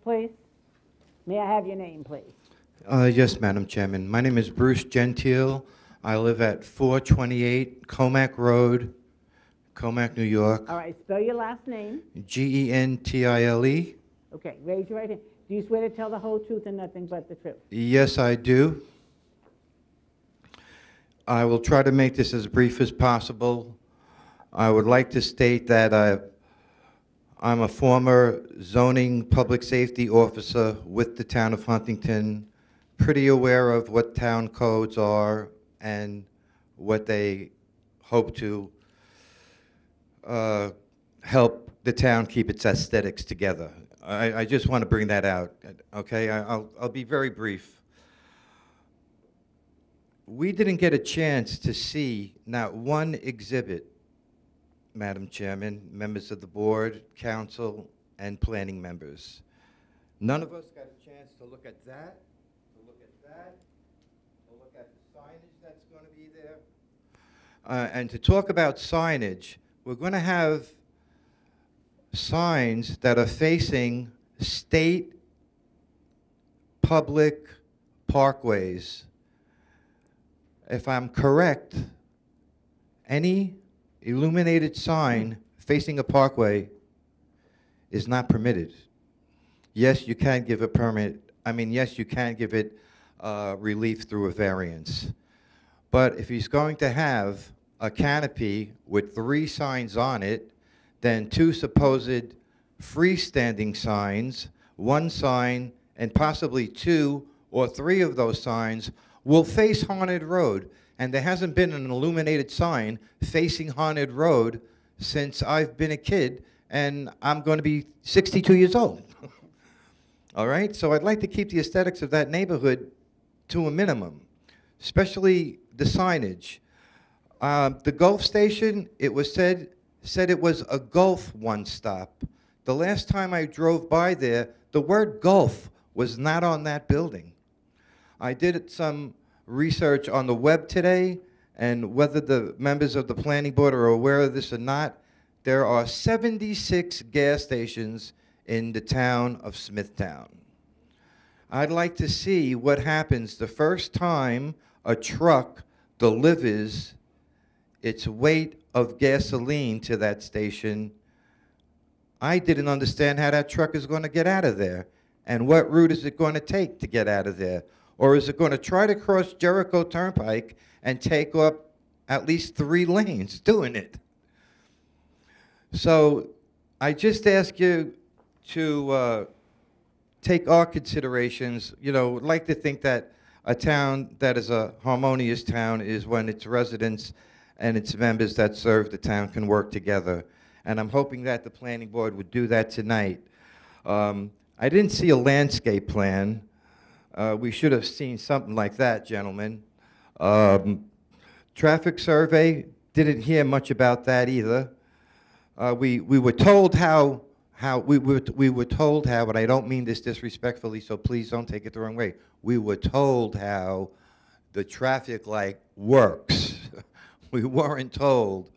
please. May I have your name, please? Yes, Madam Chairman. My name is Bruce Gentile. I live at 428 Comac Road, Comac, New York. All right, spell your last name. Gentile. Okay, raise your right hand. Do you swear to tell the whole truth and nothing but the truth? Yes, I do. I will try to make this as brief as possible. I would like to state that I'm a former zoning public safety officer with the town of Huntington, pretty aware of what town codes are and what they hope to help the town keep its aesthetics together. I just want to bring that out, okay? I'll be very brief. We didn't get a chance to see not one exhibit, Madam Chairman, members of the board, council, and planning members. None of us got a chance to look at that, to look at that, to look at the signage that's going to be there. And to talk about signage, we're going to have signs that are facing state public parkways. If I'm correct, any illuminated sign facing a parkway is not permitted. Yes, you can give a permit. Yes, you can give it relief through a variance. But if he's going to have a canopy with 3 signs on it, then 2 supposed freestanding signs, 1 sign, and possibly 2 or 3 of those signs will face Haunted Road. And there hasn't been an illuminated sign facing Haunted Road since I've been a kid, and I'm going to be 62 years old. All right? So I'd like to keep the aesthetics of that neighborhood to a minimum, especially the signage. The Gulf station, it was said it was a Gulf one-stop. The last time I drove by there, the word Gulf was not on that building. I did some research on the web today, and whether the members of the planning board are aware of this or not, there are 76 gas stations in the town of Smithtown. I'd like to see what happens the first time a truck delivers its weight of gasoline to that station. I didn't understand how that truck is going to get out of there, and what route is it going to take to get out of there. Or is it going to try to cross Jericho Turnpike and take up at least 3 lanes doing it? So I just ask you to take our considerations. You know, I'd like to think that a town that is a harmonious town is when its residents and its members that serve the town can work together. And I'm hoping that the planning board would do that tonight. I didn't see a landscape plan. We should have seen something like that, gentlemen. Traffic survey, didn't hear much about that either. We were told how, and I don't mean this disrespectfully, so please don't take it the wrong way. We were told how the traffic light works. We weren't told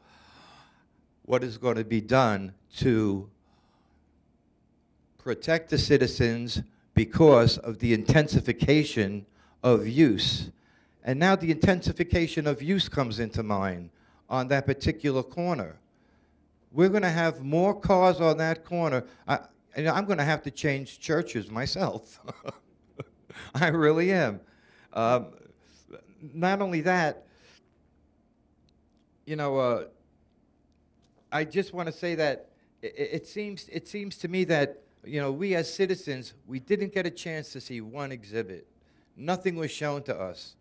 what is going to be done to protect the citizens because of the intensification of use. And now the intensification of use comes into mind on that particular corner. We're going to have more cars on that corner. I'm going to have to change churches myself. I really am. Not only that, I just want to say that it seems to me that we as citizens, we didn't get a chance to see one exhibit. Nothing was shown to us.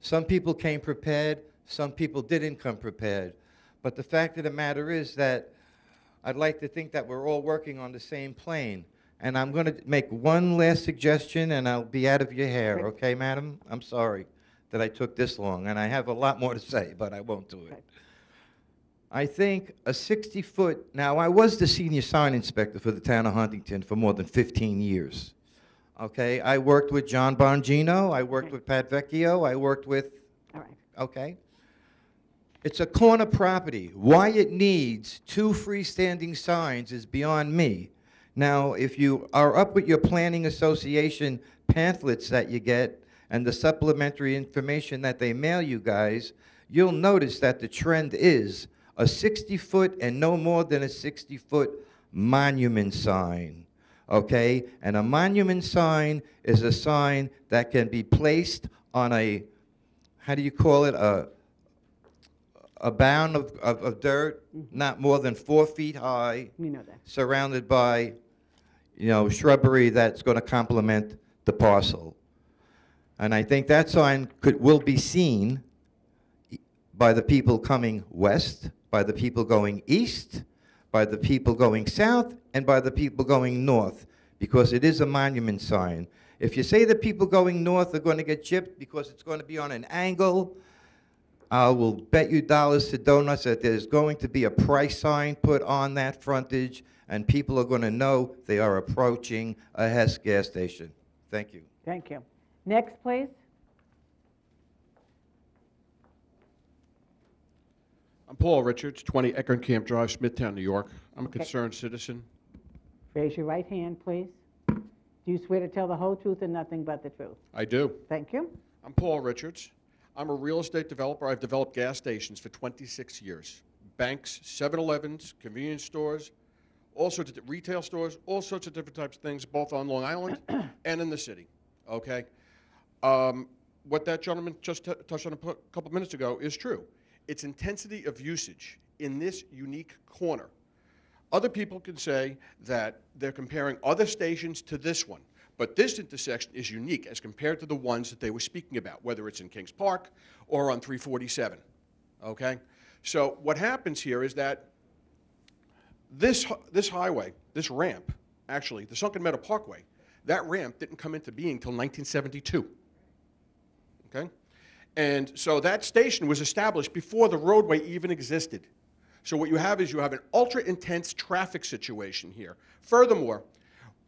Some people came prepared, some people didn't come prepared. But the fact of the matter is that I'd like to think that we're all working on the same plane. And I'm going to make one last suggestion, and I'll be out of your hair, Great. okay, madam? I'm sorry that I took this long, and I have a lot more to say, but I won't do it. Okay. I think a 60-foot, now I was the senior sign inspector for the town of Huntington for more than 15 years. Okay, I worked with John Bongino, I worked Okay. with Pat Vecchio, I worked with, All right. okay? It's a corner property. Why it needs 2 freestanding signs is beyond me. Now, if you are up with your planning association pamphlets that you get and the supplementary information that they mail you guys, you'll notice that the trend is a 60-foot and no more than a 60-foot monument sign, okay? And a monument sign is a sign that can be placed on a, how do you call it, a bound of dirt, not more than 4 feet high, You know that. surrounded by, you know, shrubbery that's going to complement the parcel. And I think that sign will be seen by the people coming west, by the people going east, by the people going south, and by the people going north, because it is a monument sign. If you say the people going north are going to get gypped because it's going to be on an angle, I will bet you dollars to donuts that there's going to be a price sign put on that frontage, and people are going to know they are approaching a Hess gas station. Thank you. Thank you. Next, please. I'm Paul Richards, 20 Eckerncamp Drive, Smithtown, New York. I'm a Okay. concerned citizen. Raise your right hand, please. Do you swear to tell the whole truth and nothing but the truth? I do. Thank you. I'm Paul Richards. I'm a real estate developer. I've developed gas stations for 26 years. Banks, 7-Elevens, convenience stores, all sorts of retail stores, all sorts of different types of things, both on Long Island and in the city, okay? What that gentleman just touched on a couple minutes ago is true. It's intensity of usage in this unique corner. Other people can say that they're comparing other stations to this one, but this intersection is unique as compared to the ones that they were speaking about, whether it's in Kings Park or on 347, okay? So what happens here is that this highway, this ramp, actually, the Sunken Meadow Parkway, that ramp didn't come into being until 1972, okay? And so that station was established before the roadway even existed. So what you have is you have an ultra-intense traffic situation here. Furthermore,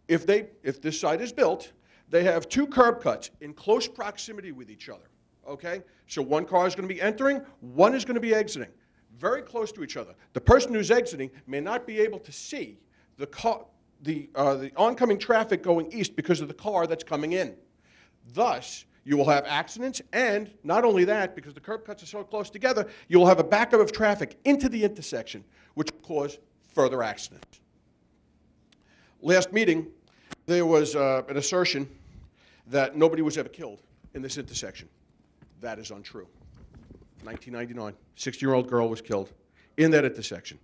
if this site is built, they have 2 curb cuts in close proximity with each other, okay? So one car is going to be entering, one is going to be exiting, very close to each other. The person who's exiting may not be able to see the oncoming traffic going east because of the car that's coming in. Thus, you will have accidents, and not only that, because the curb cuts are so close together, you will have a backup of traffic into the intersection, which will cause further accidents. Last meeting, there was an assertion that nobody was ever killed in this intersection. That is untrue. 1999, 60-year-old girl was killed in that intersection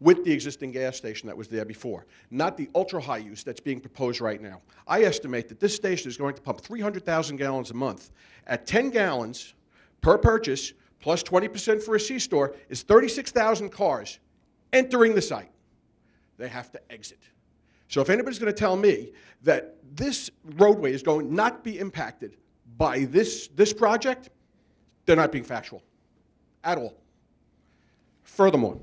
with the existing gas station that was there before, not the ultra-high use that's being proposed right now. I estimate that this station is going to pump 300,000 gallons a month. At 10 gallons per purchase, plus 20% for a C-store, is 36,000 cars entering the site. They have to exit. So if anybody's going to tell me that this roadway is going to not be impacted by this project, they're not being factual at all. Furthermore,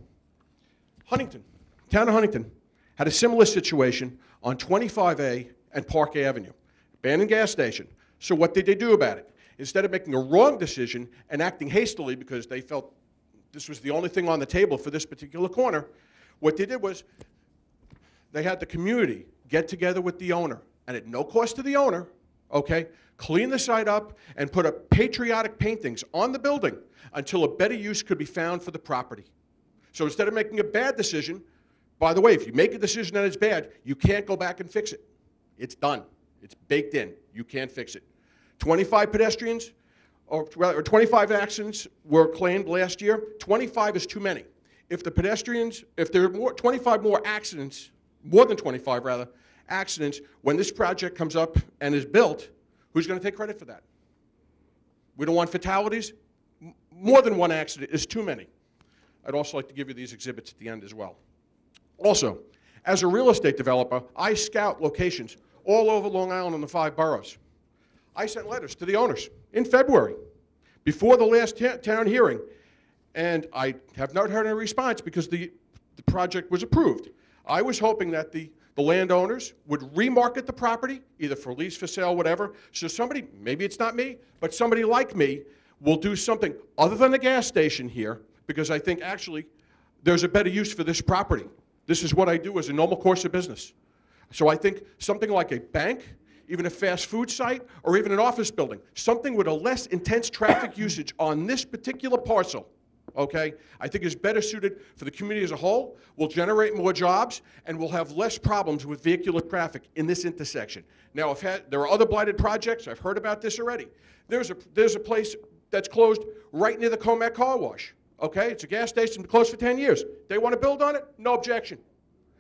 Huntington, town of Huntington, had a similar situation on 25A and Park Avenue, abandoned gas station. So what did they do about it? Instead of making a wrong decision and acting hastily because they felt this was the only thing on the table for this particular corner, what they did was they had the community get together with the owner, and at no cost to the owner, okay, clean the site up and put up patriotic paintings on the building until a better use could be found for the property. So instead of making a bad decision, by the way, if you make a decision that is bad, you can't go back and fix it. It's done. It's baked in. You can't fix it. 25 pedestrians, or 25 accidents were claimed last year. 25 is too many. If the pedestrians, if there are 25 more accidents, more than 25 rather, accidents, when this project comes up and is built, who's going to take credit for that? We don't want fatalities. More than one accident is too many. I'd also like to give you these exhibits at the end as well. Also, As a real estate developer, I scout locations all over Long Island and the 5 boroughs. I sent letters to the owners in February, before the last town hearing, and I have not heard any response because the project was approved. I was hoping that the landowners would remarket the property, either for lease, for sale, whatever, so somebody, maybe it's not me, but somebody like me, will do something other than a gas station here, because I think actually there's a better use for this property. This is what I do as a normal course of business. So I think something like a bank, even a fast food site, or even an office building, something with a less intense traffic usage on this particular parcel, okay, I think is better suited for the community as a whole, will generate more jobs, and will have less problems with vehicular traffic in this intersection. Now, there are other blighted projects. I've heard about this already. There's a place that's closed right near the Comac Car Wash, okay? It's a gas station closed for 10 years. They want to build on it? No objection.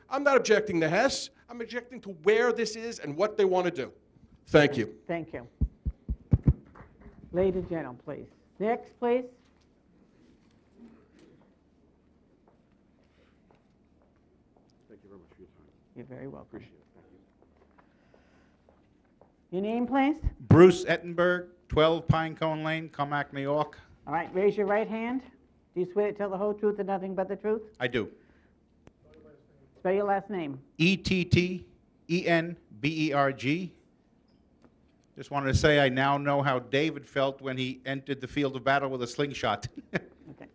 I'm not objecting to Hess. I'm objecting to where this is and what they want to do. Thank you. Thank you. Ladies and gentlemen, please. Next, please. Thank you very much for your time. You're very welcome. Appreciate it. Thank you. Your name, please? Bruce Ettenberg, 12 Pinecone Lane, Comac, New York. All right, raise your right hand. Do you swear to tell the whole truth and nothing but the truth? I do. Spell your last name. Ettenberg. Just wanted to say I now know how David felt when he entered the field of battle with a slingshot. Okay.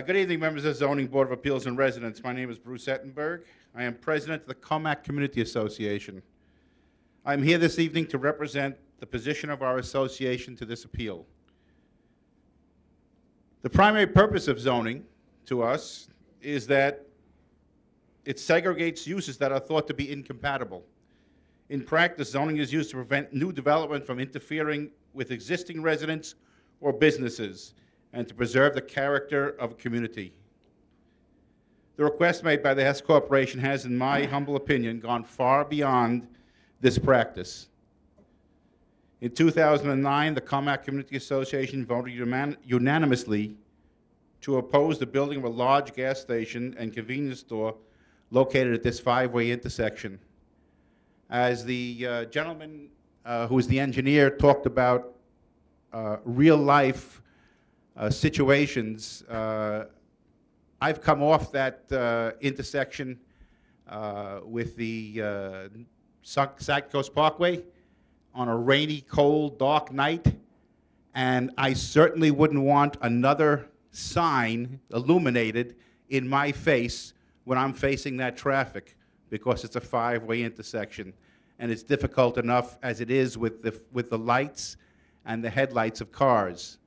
Good evening, members of the Zoning Board of Appeals and residents. My name is Bruce Ettenberg. I am president of the Comac Community Association. I'm here this evening to represent the position of our association to this appeal. The primary purpose of zoning to us is that it segregates uses that are thought to be incompatible. In practice, zoning is used to prevent new development from interfering with existing residents or businesses and to preserve the character of a community. The request made by the Hess Corporation has, in my humble opinion, gone far beyond this practice. In 2009, the Comac Community Association voted unanimously to oppose the building of a large gas station and convenience store located at this 5-way intersection. As the gentleman who is the engineer talked about real-life situations, I've come off that intersection with the Side Coast Parkway on a rainy, cold, dark night, and I certainly wouldn't want another sign illuminated in my face when I'm facing that traffic, because it's a 5-way intersection, and it's difficult enough as it is with the lights and the headlights of cars.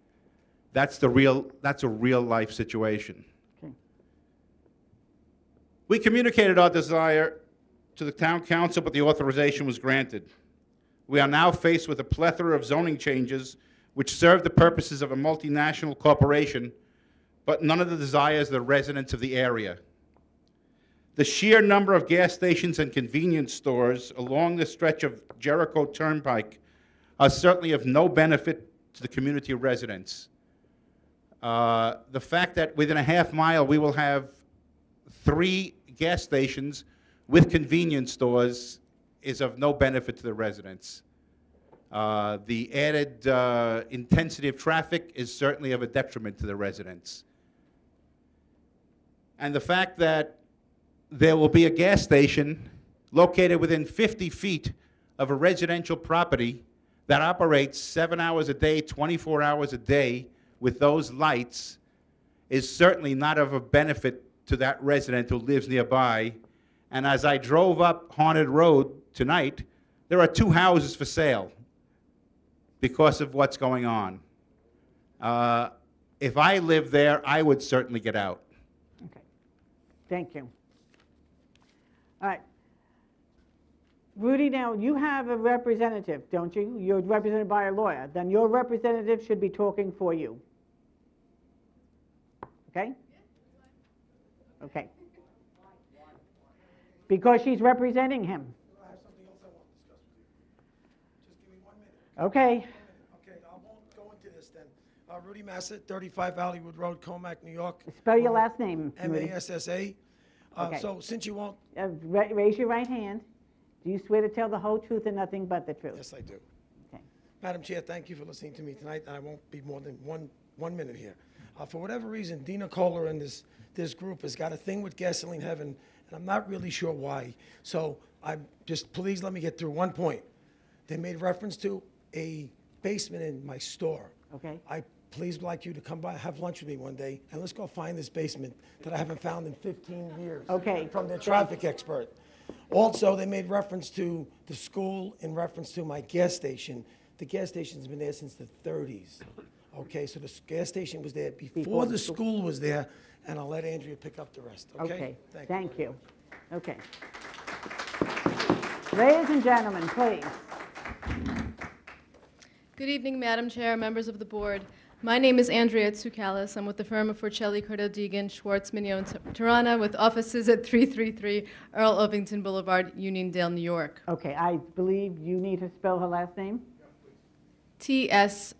That's a real life situation. Okay. We communicated our desire to the town council, but the authorization was granted. We are now faced with a plethora of zoning changes which serve the purposes of a multinational corporation, but none of the desires of the residents of the area. The sheer number of gas stations and convenience stores along the stretch of Jericho Turnpike are certainly of no benefit to the community of residents. The fact that within a half-mile we will have 3 gas stations with convenience stores is of no benefit to the residents. The added intensity of traffic is certainly of a detriment to the residents. And the fact that there will be a gas station located within 50 feet of a residential property that operates 7 hours a day, 24 hours a day with those lights is certainly not of a benefit to that resident who lives nearby. And as I drove up Haunted Road tonight, there are 2 houses for sale because of what's going on. If I lived there, I would certainly get out. Okay. Thank you. All right. Rudy, now you have a representative, don't you? You're represented by a lawyer. Then your representative should be talking for you. Okay? Okay. Because she's representing him. I have something else I want to discuss with you. Just give me 1 minute. Okay. Okay, I won't go into this then. Rudy Massett, 35 Hollywood Road, Comac, New York. Spell your last name, Rudy. Massa. Okay. So since you won't, Raise your right hand. Do you swear to tell the whole truth and nothing but the truth? yes, I do. Okay. Madam Chair, thank you for listening to me tonight, and I won't be more than one minute here. For whatever reason, Dina Kohler and this group has got a thing with Gasoline Heaven, and I'm not really sure why. So please let me get through one point. They made reference to a basement in my store. Okay. I please would like you to come by, have lunch with me one day, and let's go find this basement that I haven't found in 15 years. Okay. From their traffic expert. Also, they made reference to the school in reference to my gas station. The gas station's been there since the 30s. Okay, so the gas station was there before the school was there, and I'll let Andrea pick up the rest, okay? Okay, thank you. Okay. Ladies and gentlemen, please. Good evening, Madam Chair, members of the board. My name is Andrea Tsoukalis. I'm with the firm of Forcelli, Cordell, Deegan, Schwartz, Mignot, and Tirana, with offices at 333 Earl Ovington Boulevard, Uniondale, New York. Okay, I believe you need to spell her last name? Tsoukalas.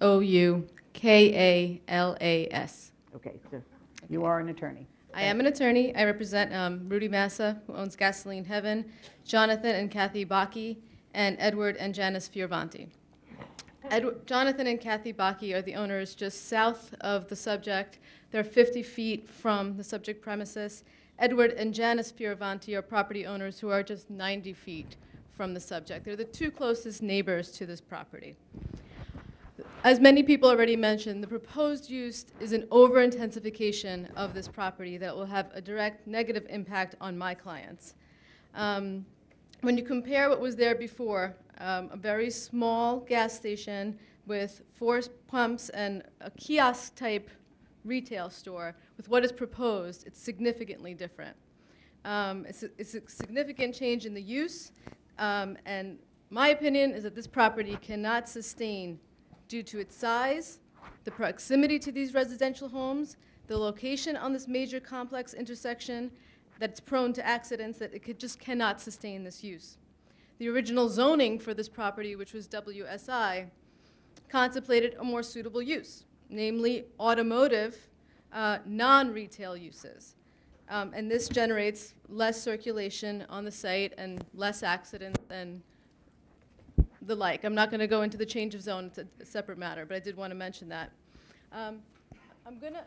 Okay, so you are an attorney. I am an attorney. I represent Rudy Massa, who owns Gasoline Heaven, Jonathan and Kathy Baki, and Edward and Janice Fioravanti. Jonathan and Kathy Baki are the owners just south of the subject. They're 50 feet from the subject premises. Edward and Janice Fioravanti are property owners who are just 90 feet from the subject. They're the two closest neighbors to this property. As many people already mentioned, the proposed use is an over-intensification of this property that will have a direct negative impact on my clients. When you compare what was there before, a very small gas station with 4 pumps and a kiosk-type retail store, with what is proposed, it's significantly different. It's a significant change in the use, and my opinion is that this property cannot sustain, due to its size, the proximity to these residential homes, the location on this major complex intersection, that it's prone to accidents, that it just cannot sustain this use. The original zoning for this property, which was WSI, contemplated a more suitable use, namely automotive, non-retail uses. And this generates less circulation on the site and less accidents and the like. I'm not going to go into the change of zone. It's a separate matter, but I did want to mention that. I'm going to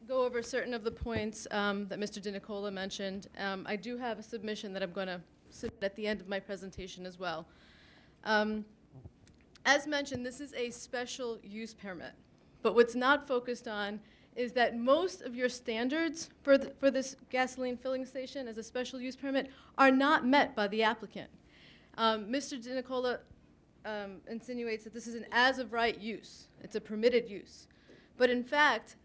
go over certain of the points that Mr. DiNicola mentioned. I do have a submission that I'm going to submit at the end of my presentation as well. As mentioned, this is a special use permit, but what's not focused on is that most of your standards for this gasoline filling station as a special use permit are not met by the applicant. Mr. DiNicola insinuates that this is an as-of-right use. It's a permitted use. But in fact,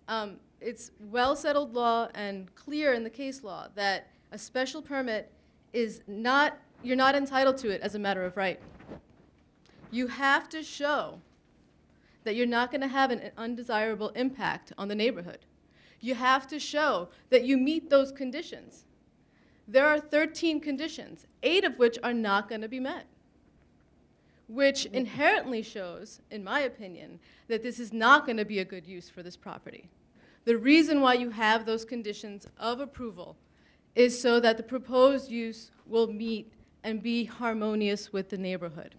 it's well-settled law and clear in the case law that a special permit is not, you're not entitled to it as a matter of right. You have to show that you're not going to have an undesirable impact on the neighborhood. You have to show that you meet those conditions. There are 13 conditions, 8 of which are not going to be met, which inherently shows, in my opinion, that this is not going to be a good use for this property. The reason why you have those conditions of approval is so that the proposed use will meet and be harmonious with the neighborhood.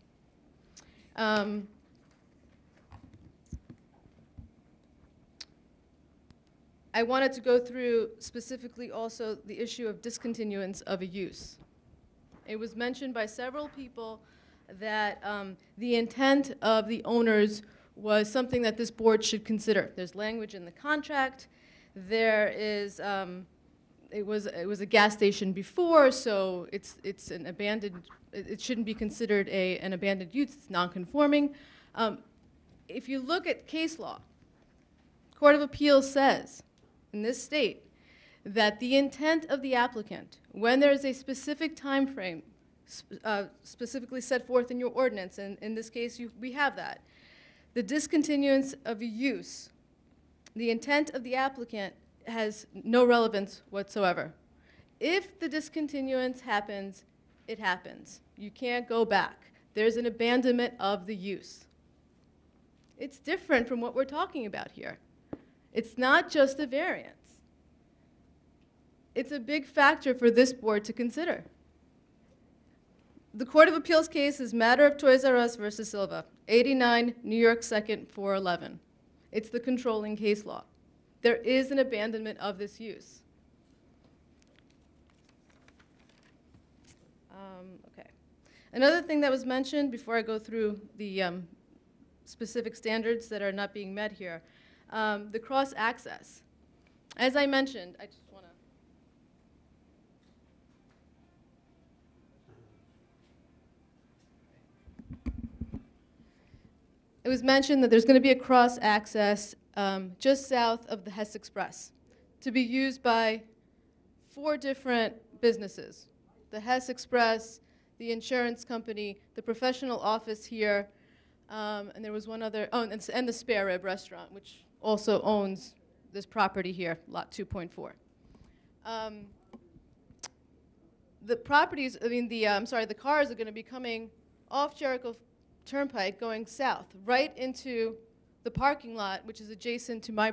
I wanted to go through specifically also the issue of discontinuance of a use. It was mentioned by several people that the intent of the owners was something that this board should consider. There's language in the contract. There is, it was a gas station before, so it's an abandoned, it shouldn't be considered an abandoned use. It's non-conforming. If you look at case law, Court of Appeals says in this state that the intent of the applicant, when there is a specific time frame specifically set forth in your ordinance, and in this case we have that, the discontinuance of a use, the intent of the applicant has no relevance whatsoever. If the discontinuance happens, it happens. You can't go back. There's an abandonment of the use. It's different from what we're talking about here. It's not just a variance. it's a big factor for this board to consider. The Court of Appeals case is Matter of Toys R Us versus Silva, 89 New York 2nd 411. It's the controlling case law. There is an abandonment of this use. Okay. Another thing that was mentioned before I go through the specific standards that are not being met here, the cross-access. As I mentioned, I just want to... It was mentioned that there's going to be a cross-access just south of the Hess Express to be used by 4 different businesses. The Hess Express, the insurance company, the professional office here, and there was one other, and the Spare Rib restaurant, which also owns this property here, lot 2.4. The properties, the cars are going to be coming off Jericho Turnpike going south, right into the parking lot, which is adjacent to my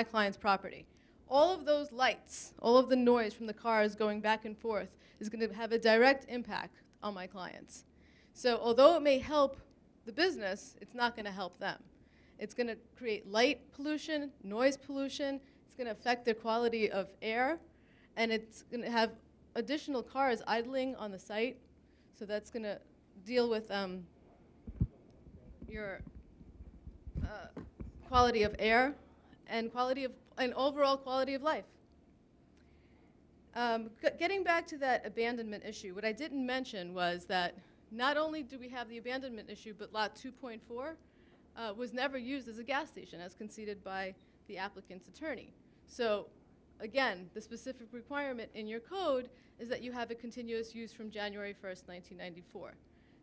client's property. All of those lights, all of the noise from the cars going back and forth is going to have a direct impact on my clients. So although it may help the business, it's not going to help them. It's going to create light pollution, noise pollution. It's going to affect their quality of air, and it's going to have additional cars idling on the site. So that's going to deal with your quality of air and overall quality of life. Getting back to that abandonment issue, what I didn't mention was that not only do we have the abandonment issue, but lot 2.4 was never used as a gas station, as conceded by the applicant's attorney. So again, the specific requirement in your code is that you have a continuous use from January 1st, 1994.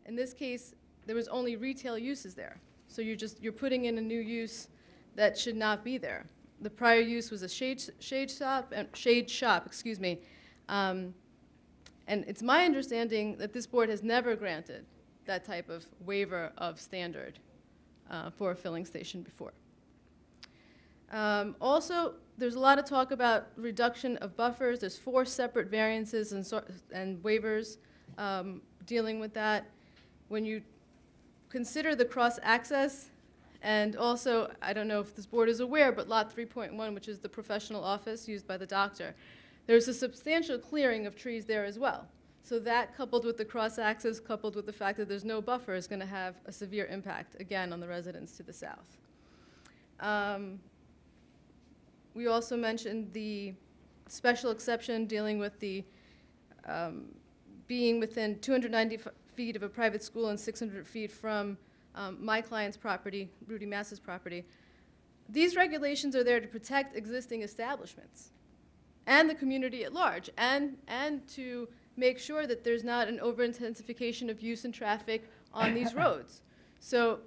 In this case, there was only retail uses there. So you're putting in a new use that should not be there. The prior use was a shade shop, excuse me. And it's my understanding that this board has never granted that type of waiver of standard for a filling station before. Also, there's a lot of talk about reduction of buffers. There's 4 separate variances and waivers dealing with that. When you consider the cross-access, and also, I don't know if this board is aware, but lot 3.1, which is the professional office used by the doctor, there's a substantial clearing of trees there as well. So that, coupled with the cross-access, coupled with the fact that there's no buffer, is going to have a severe impact, again, on the residents to the south. We also mentioned the special exception dealing with the being within 290 feet of a private school and 600 feet from my client's property, Rudy Massa's property. These regulations are there to protect existing establishments and the community at large, and to make sure that there's not an over-intensification of use and traffic on these roads. So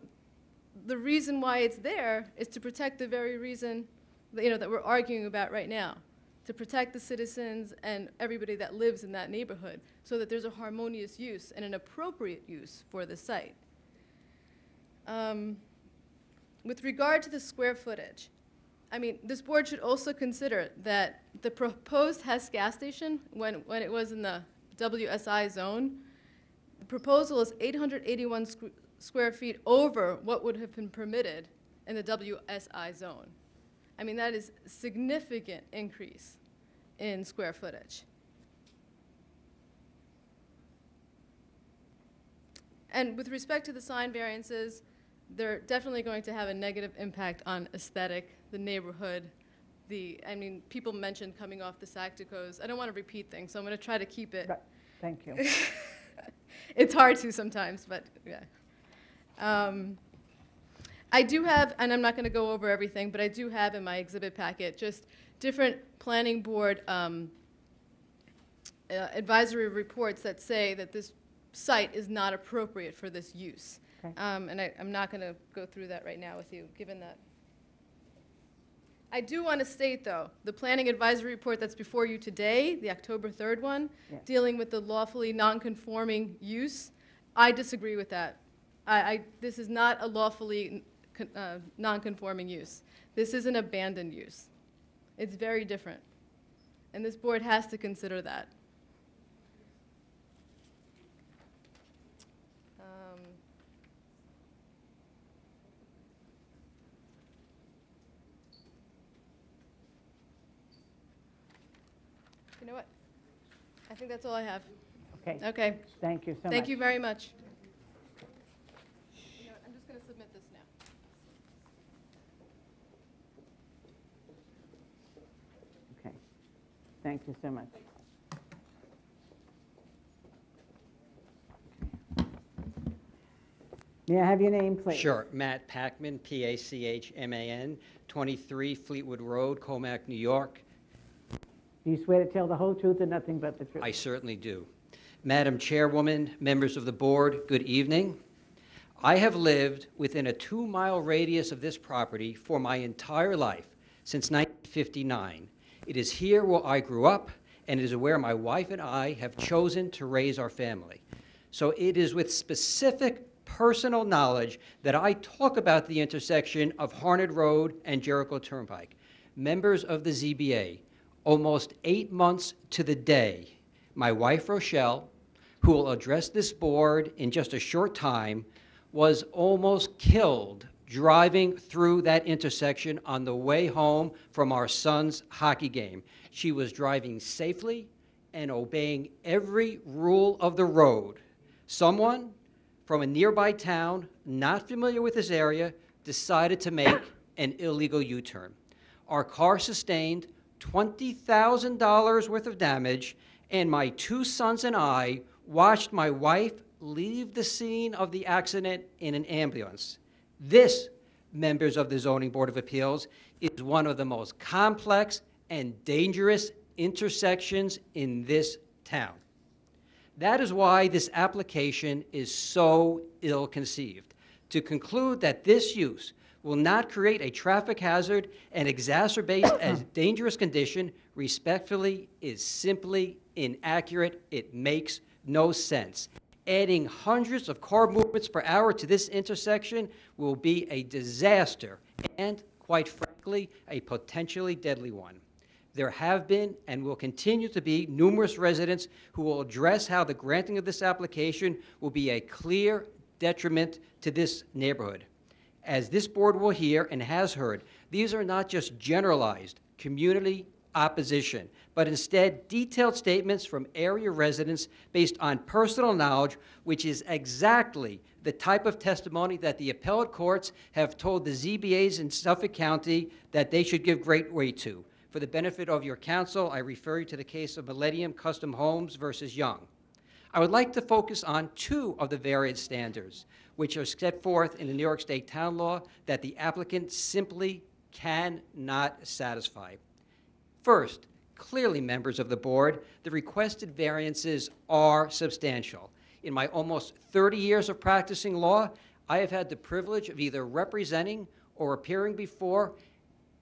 the reason why it's there is to protect the very reason that we're arguing about right now, to protect the citizens and everybody that lives in that neighborhood so that there's a harmonious use and an appropriate use for the site. With regard to the square footage, I mean, this board should also consider that the proposed Hess gas station, when it was in the WSI zone, the proposal is 881 square feet over what would have been permitted in the WSI zone. I mean, that is a significant increase in square footage. And with respect to the sign variances, they're definitely going to have a negative impact on aesthetic, the neighborhood. I mean, people mentioned coming off the Sacticos. I don't want to repeat things, so I'm going to try to keep it. Right. Thank you. It's hard to sometimes, but yeah. I do have, and I'm not going to go over everything, but I do have in my exhibit packet just different planning board advisory reports that say that this site is not appropriate for this use. Okay. And I'm not going to go through that right now with you, given that. I do want to state, though, the planning advisory report that's before you today, the October 3rd one, Yes. dealing with the lawfully non-conforming use, I disagree with that. This is not a lawfully non-conforming use. This is an abandoned use. It's very different. and this board has to consider that. You know what? I think that's all I have. Okay. Okay. Thank you so much. Thank you very much. You know what, I'm just going to submit this now. Okay. Thank you so much. May I have your name, please? Sure. Matt Pachman, Pachman, 23 Fleetwood Road, Comac, New York. Do you swear to tell the whole truth and nothing but the truth? I certainly do. Madam Chairwoman, members of the board, good evening. I have lived within a 2-mile radius of this property for my entire life, since 1959. It is here where I grew up, and it is where my wife and I have chosen to raise our family. So it is with specific personal knowledge that I talk about the intersection of Harnett Road and Jericho Turnpike. Members of the ZBA, almost 8 months to the day, my wife Rochelle, who will address this board in just a short time, was almost killed driving through that intersection on the way home from our son's hockey game. She was driving safely and obeying every rule of the road. Someone from a nearby town, not familiar with this area, decided to make an illegal U-turn. Our car sustained $20,000 worth of damage, and my 2 sons and I watched my wife leave the scene of the accident in an ambulance. This, members of the Zoning Board of Appeals, is one of the most complex and dangerous intersections in this town. That is why this application is so ill-conceived. To conclude that this use will not create a traffic hazard and exacerbate a dangerous condition, respectfully, is simply inaccurate. It makes no sense. Adding hundreds of car movements per hour to this intersection will be a disaster and, quite frankly, a potentially deadly one. There have been and will continue to be numerous residents who will address how the granting of this application will be a clear detriment to this neighborhood. As this board will hear and has heard, these are not just generalized community opposition, but instead detailed statements from area residents based on personal knowledge, which is exactly the type of testimony that the appellate courts have told the ZBAs in Suffolk County that they should give great weight to. For the benefit of your counsel, I refer you to the case of Millennium Custom Homes versus Young. I would like to focus on 2 of the variance standards, which are set forth in the New York State Town Law that the applicant simply cannot satisfy. First, clearly, members of the board, the requested variances are substantial. In my almost 30 years of practicing law, I have had the privilege of either representing or appearing before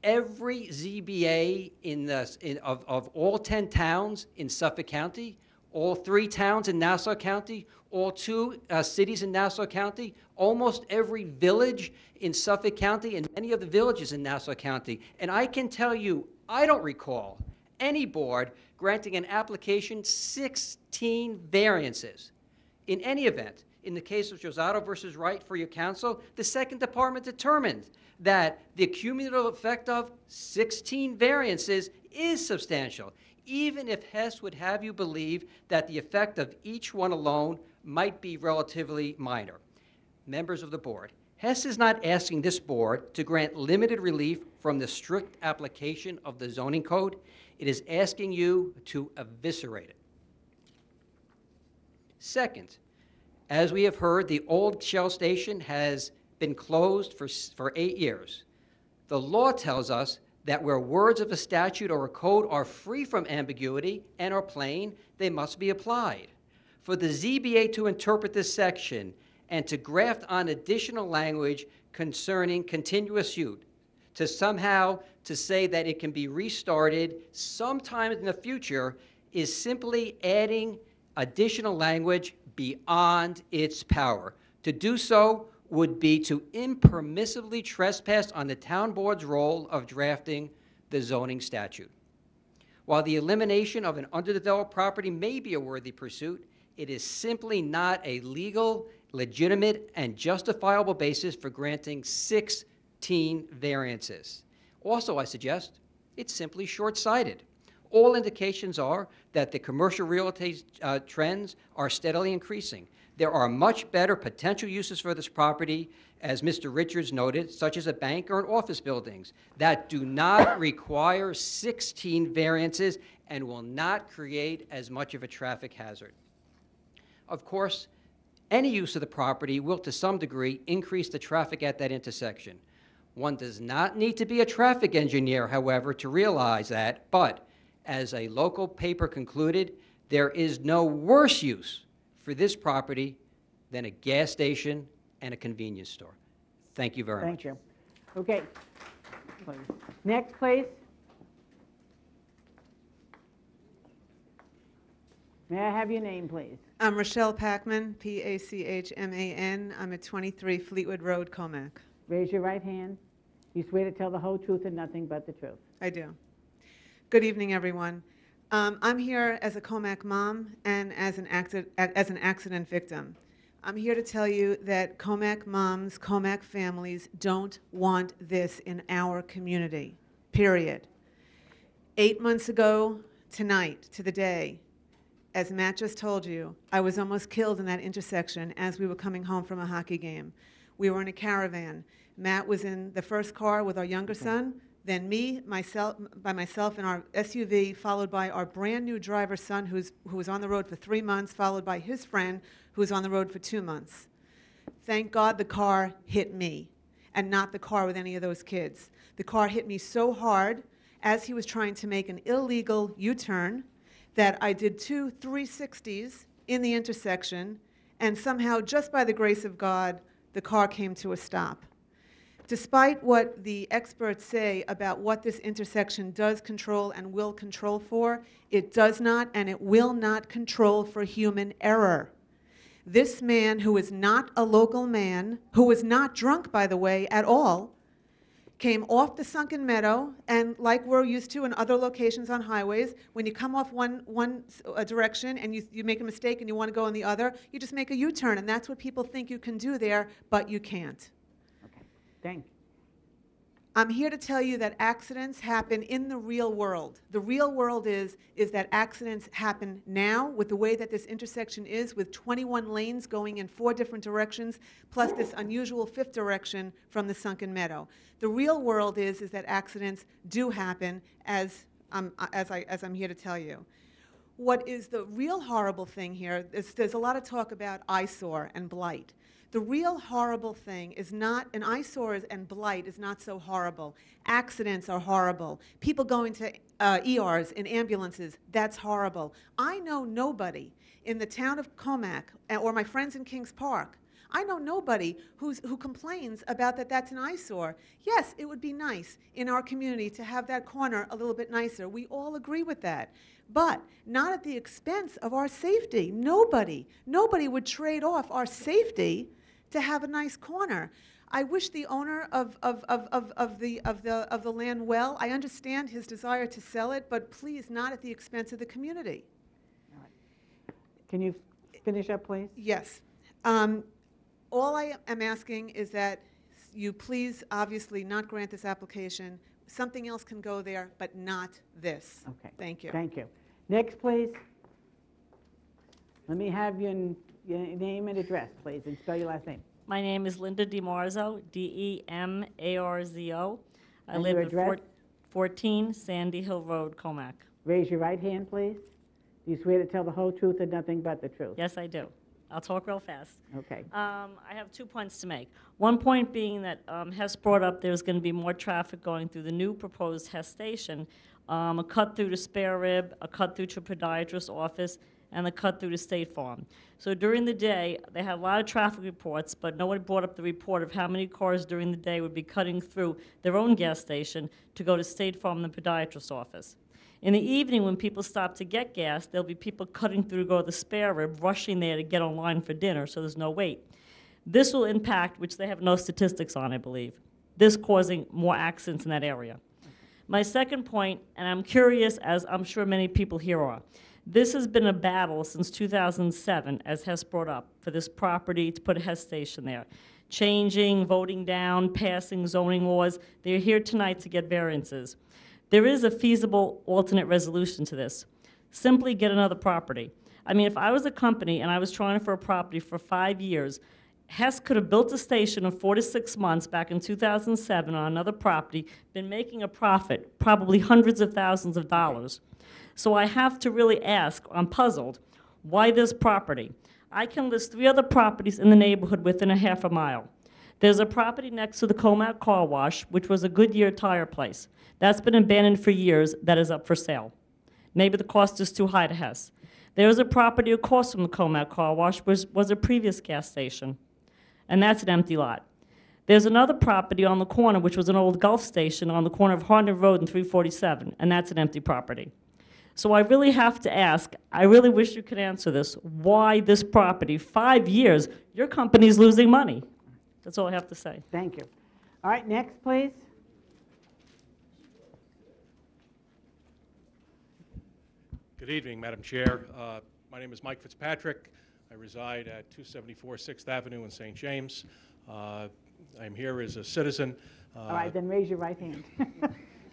every ZBA of all 10 towns in Suffolk County, all 3 towns in Nassau County, all 2 cities in Nassau County, almost every village in Suffolk County, and many of the villages in Nassau County. And I can tell you, I don't recall any board granting an application 16 variances. In any event, in the case of Josato versus Wright for your counsel, the second department determined that the cumulative effect of 16 variances is substantial, even if Hess would have you believe that the effect of each one alone might be relatively minor. Members of the board, Hess is not asking this board to grant limited relief from the strict application of the zoning code. It is asking you to eviscerate it. Second, as we have heard, the old Shell station has been closed for 8 years. The law tells us that where words of a statute or a code are free from ambiguity and are plain, they must be applied. For the ZBA to interpret this section and to graft on additional language concerning continuous use, to somehow to say that it can be restarted sometime in the future, is simply adding additional language beyond its power. To do so would be to impermissibly trespass on the town board's role of drafting the zoning statute. While the elimination of an underdeveloped property may be a worthy pursuit, it is simply not a legal, legitimate, and justifiable basis for granting 16 variances. Also, I suggest it's simply short-sighted. All indications are that the commercial real estate trends are steadily increasing. There are much better potential uses for this property, as Mr. Richards noted, such as a bank or an office buildings, that do not require 16 variances and will not create as much of a traffic hazard. Of course, any use of the property will, to some degree, increase the traffic at that intersection. One does not need to be a traffic engineer, however, to realize that, but as a local paper concluded, there is no worse use for this property than a gas station and a convenience store. Thank you very much. Thank you. Okay. Next, please. May I have your name, please? I'm Rochelle Packman, Pachman. I'm at 23 Fleetwood Road, Comac. Raise your right hand. You swear to tell the whole truth and nothing but the truth. I do. Good evening, everyone. I'm here as a Comac mom and as an accident victim. I'm here to tell you that Comac moms, Comac families don't want this in our community, period. 8 months ago tonight, to the day, as Matt just told you, I was almost killed in that intersection as we were coming home from a hockey game. We were in a caravan. Matt was in the first car with our younger son, then me, myself in our SUV, followed by our brand new driver's son who was on the road for 3 months, followed by his friend who was on the road for 2 months. Thank God the car hit me and not the car with any of those kids. The car hit me so hard as he was trying to make an illegal U-turn that I did 2 360s in the intersection, and somehow, just by the grace of God, the car came to a stop. Despite what the experts say about what this intersection does control and will control for, it does not and it will not control for human error. This man, who is not a local man, who was not drunk, by the way, at all, came off the Sunken Meadow, and like we're used to in other locations on highways, when you come off one direction and you make a mistake and you want to go in the other, you just make a U-turn, and that's what people think you can do there, but you can't. Okay, thank you. I'm here to tell you that accidents happen in the real world. The real world is that accidents happen now with the way that this intersection is, with 21 lanes going in 4 different directions, plus this unusual 5th direction from the Sunken Meadow. The real world is that accidents do happen, as I'm here to tell you. What is the real horrible thing here is there's a lot of talk about eyesore and blight. The real horrible thing is not, an eyesore and blight is not so horrible. Accidents are horrible. People going to ERs in ambulances, that's horrible. I know nobody in the town of Comac, or my friends in Kings Park, I know nobody who complains about that's an eyesore. Yes, it would be nice in our community to have that corner a little bit nicer. We all agree with that. But not at the expense of our safety. Nobody would trade off our safety to have a nice corner. I wish the owner of the land well. I understand his desire to sell it, but please, not at the expense of the community. All right. Can you finish up, please? Yes. All I am asking is that you please, obviously, not grant this application. Something else can go there, but not this. Okay. Thank you. Thank you. Next, please. Let me have your name and address, please, and spell your last name. My name is Linda DiMarzo, D-E-M-A-R-Z-O. I And live your at address? 14 Sandy Hill Road, Comac. Raise your right hand, please. Do you swear to tell the whole truth and nothing but the truth? Yes, I do. I'll talk real fast. Okay. I have 2 points to make. One point being that Hess brought up there's going to be more traffic going through the new proposed Hess station, a cut through to Spare Rib, a cut through to podiatrist's office, and a cut through to State Farm. So during the day, they had a lot of traffic reports, but no one brought up the report of how many cars during the day would be cutting through their own gas station to go to State Farm and the podiatrist's office. In the evening, when people stop to get gas, there'll be people cutting through to go to the Spare Rib, rushing there to get online for dinner, so there's no wait. This will impact, which they have no statistics on, I believe, this causing more accidents in that area. My second point, and I'm curious, as I'm sure many people here are, this has been a battle since 2007, as Hess brought up, for this property to put a Hess station there. Changing, voting down, passing zoning laws. They're here tonight to get variances. There is a feasible alternate resolution to this. Simply get another property. I mean, if I was a company and I was trying for a property for 5 years, Hess could have built a station in 4 to 6 months back in 2007 on another property, been making a profit, probably hundreds of thousands of dollars. So I have to really ask, I'm puzzled, why this property? I can list 3 other properties in the neighborhood within a half a mile. There's a property next to the Comac Car Wash, which was a Goodyear tire place. That's been abandoned for years, that is up for sale. Maybe the cost is too high to Hess. There's a property across from the Comac Car Wash, which was a previous gas station, and that's an empty lot. There's another property on the corner, which was an old Gulf station on the corner of Hartnett Road and 347, and that's an empty property. So I really have to ask, I really wish you could answer this, why this property? 5 years, your company's losing money. That's all I have to say. Thank you. All right, next, please. Good evening, Madam Chair. My name is Mike Fitzpatrick. I reside at 274 6th Avenue in St. James. I'm here as a citizen. All right, then raise your right hand.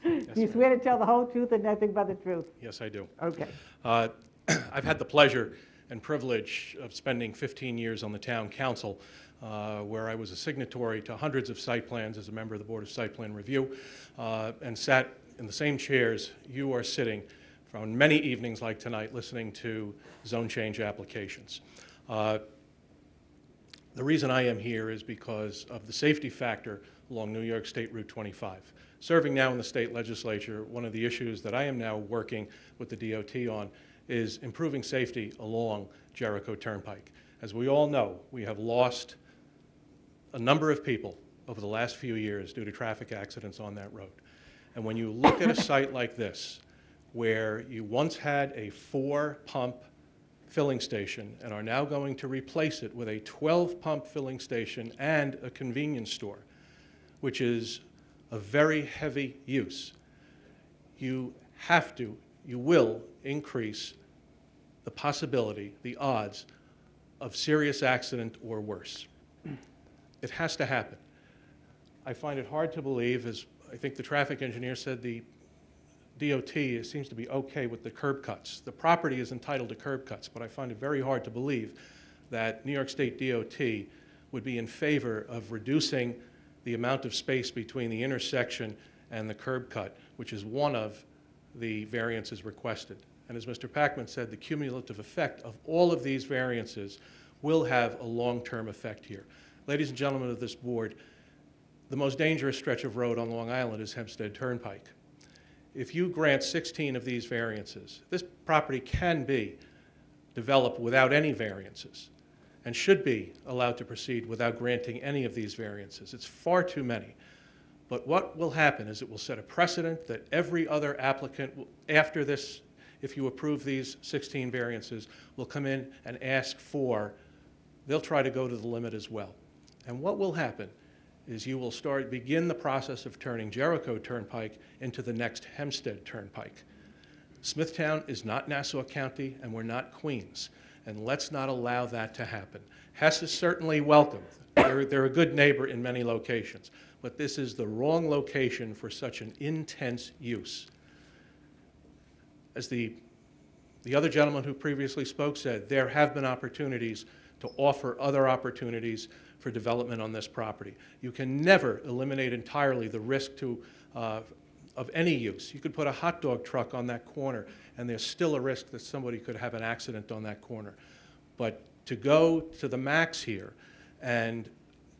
Do you swear to tell the whole truth and nothing but the truth? Yes, I do. Okay. I've had the pleasure and privilege of spending 15 years on the town council, where I was a signatory to hundreds of site plans as a member of the Board of Site Plan Review, and sat in the same chairs you are sitting on many evenings like tonight listening to zone change applications. The reason I am here is because of the safety factor along New York State Route 25. Serving now in the state legislature, one of the issues that I am now working with the DOT on is improving safety along Jericho Turnpike. As we all know, we have lost a number of people over the last few years due to traffic accidents on that road. And when you look at a site like this, where you once had a 4-pump filling station and are now going to replace it with a 12-pump filling station and a convenience store, which is a very heavy use, you will increase the possibility, the odds of serious accident or worse. It has to happen. I find it hard to believe, as I think the traffic engineer said, the DOT seems to be okay with the curb cuts. The property is entitled to curb cuts, but I find it very hard to believe that New York State DOT would be in favor of reducing the amount of space between the intersection and the curb cut, which is one of the variances requested. And as Mr. Packman said, the cumulative effect of all of these variances will have a long-term effect here. Ladies and gentlemen of this board, the most dangerous stretch of road on Long Island is Hempstead Turnpike. If you grant 16 of these variances, this property can be developed without any variances and should be allowed to proceed without granting any of these variances. It's far too many. But what will happen is it will set a precedent that every other applicant after this, if you approve these 16 variances, will come in and ask for, they'll try to go to the limit as well. And what will happen is you will begin the process of turning Jericho Turnpike into the next Hempstead Turnpike. Smithtown is not Nassau County, and we're not Queens, and let's not allow that to happen. Hess is certainly welcome. They're a good neighbor in many locations, but this is the wrong location for such an intense use. As the other gentleman who previously spoke said, there have been opportunities to offer other opportunities for development on this property. You can never eliminate entirely the risk of any use. You could put a hot dog truck on that corner, and there's still a risk that somebody could have an accident on that corner. But to go to the max here, and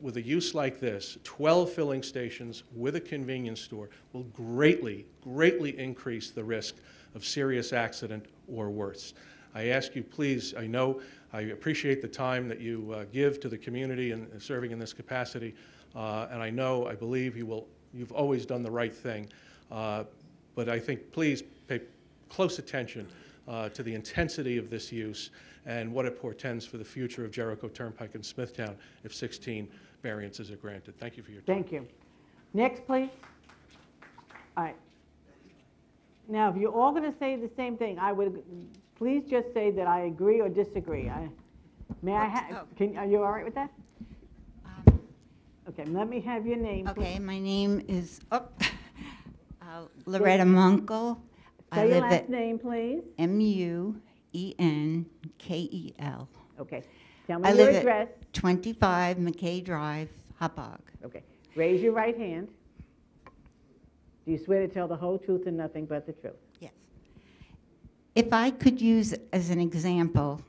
with a use like this, 12 filling stations with a convenience store will greatly, greatly increase the risk of serious accident or worse. I ask you, please, I appreciate the time that you give to the community and serving in this capacity, and I believe you've always done the right thing. But I think please pay close attention to the intensity of this use and what it portends for the future of Jericho Turnpike and Smithtown if 16 variances are granted. Thank you for your time. Thank you. Next, please. All right. Now, if you're all going to say the same thing, I would, please just say that I agree or disagree. May I have, are you all right with that? Okay, let me have your name, please. Okay, my name is Loretta Munkle. Say your last name, please. Munkel. Okay. Tell me I your live address. at 25 McKay Drive, Hauppauge. Okay. Raise your right hand. Do you swear to tell the whole truth and nothing but the truth? Yes. If I could use as an example,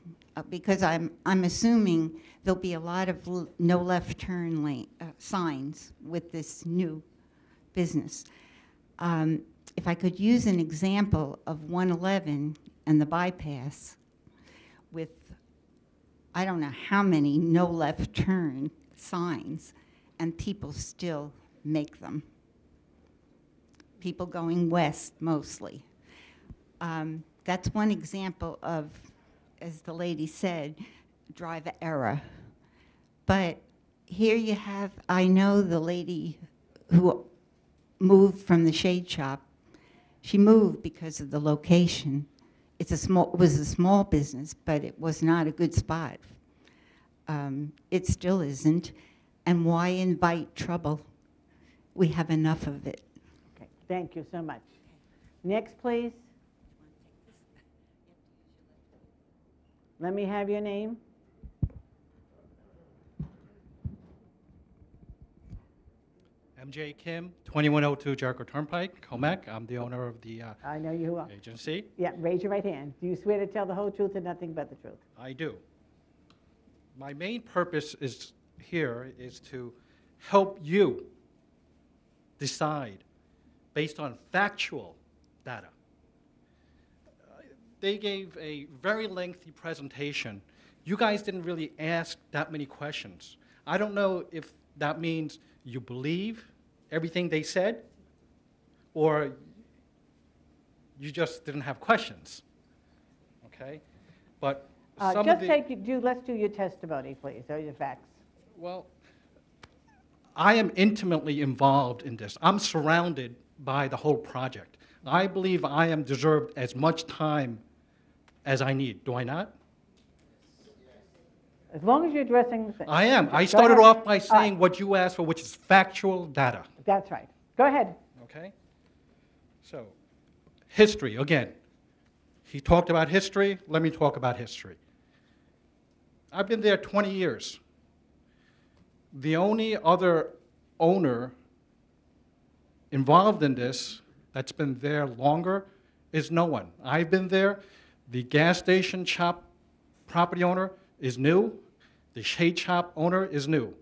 because I'm assuming there'll be a lot of no left turn lane signs with this new business. If I could use an example of 111 and the bypass with, I don't know how many no left turn signs, and people still make them. People going west mostly. That's one example of, as the lady said, driver error. But here you have, I know the lady who moved from the shade shop. She moved because of the location. It was a small business, but it was not a good spot. It still isn't. And why invite trouble? We have enough of it. Okay, thank you so much. Next, please. Let me have your name. MJ Kim, 2102 Jericho Turnpike, Comac. I'm the owner of the I know you are. agency. Yeah, raise your right hand. Do you swear to tell the whole truth and nothing but the truth? I do. My main purpose here is to help you decide based on factual data. They gave a very lengthy presentation. You guys didn't really ask that many questions. I don't know if that means you believe everything they said, or you just didn't have questions, okay? But some of the... let's do your testimony, please, or your facts. Well, I am intimately involved in this. I'm surrounded by the whole project. I believe I am deserved as much time as I need. Do I not? As long as you're addressing the thing. I am. Okay, I go started ahead. off by saying what you asked for, which is factual data. That's right. Go ahead. Okay? So, history, again. He talked about history. Let me talk about history. I've been there 20 years. The only other owner involved in this that's been there longer is no one. I've been there. The gas station shop property owner is new. The shade shop owner is new.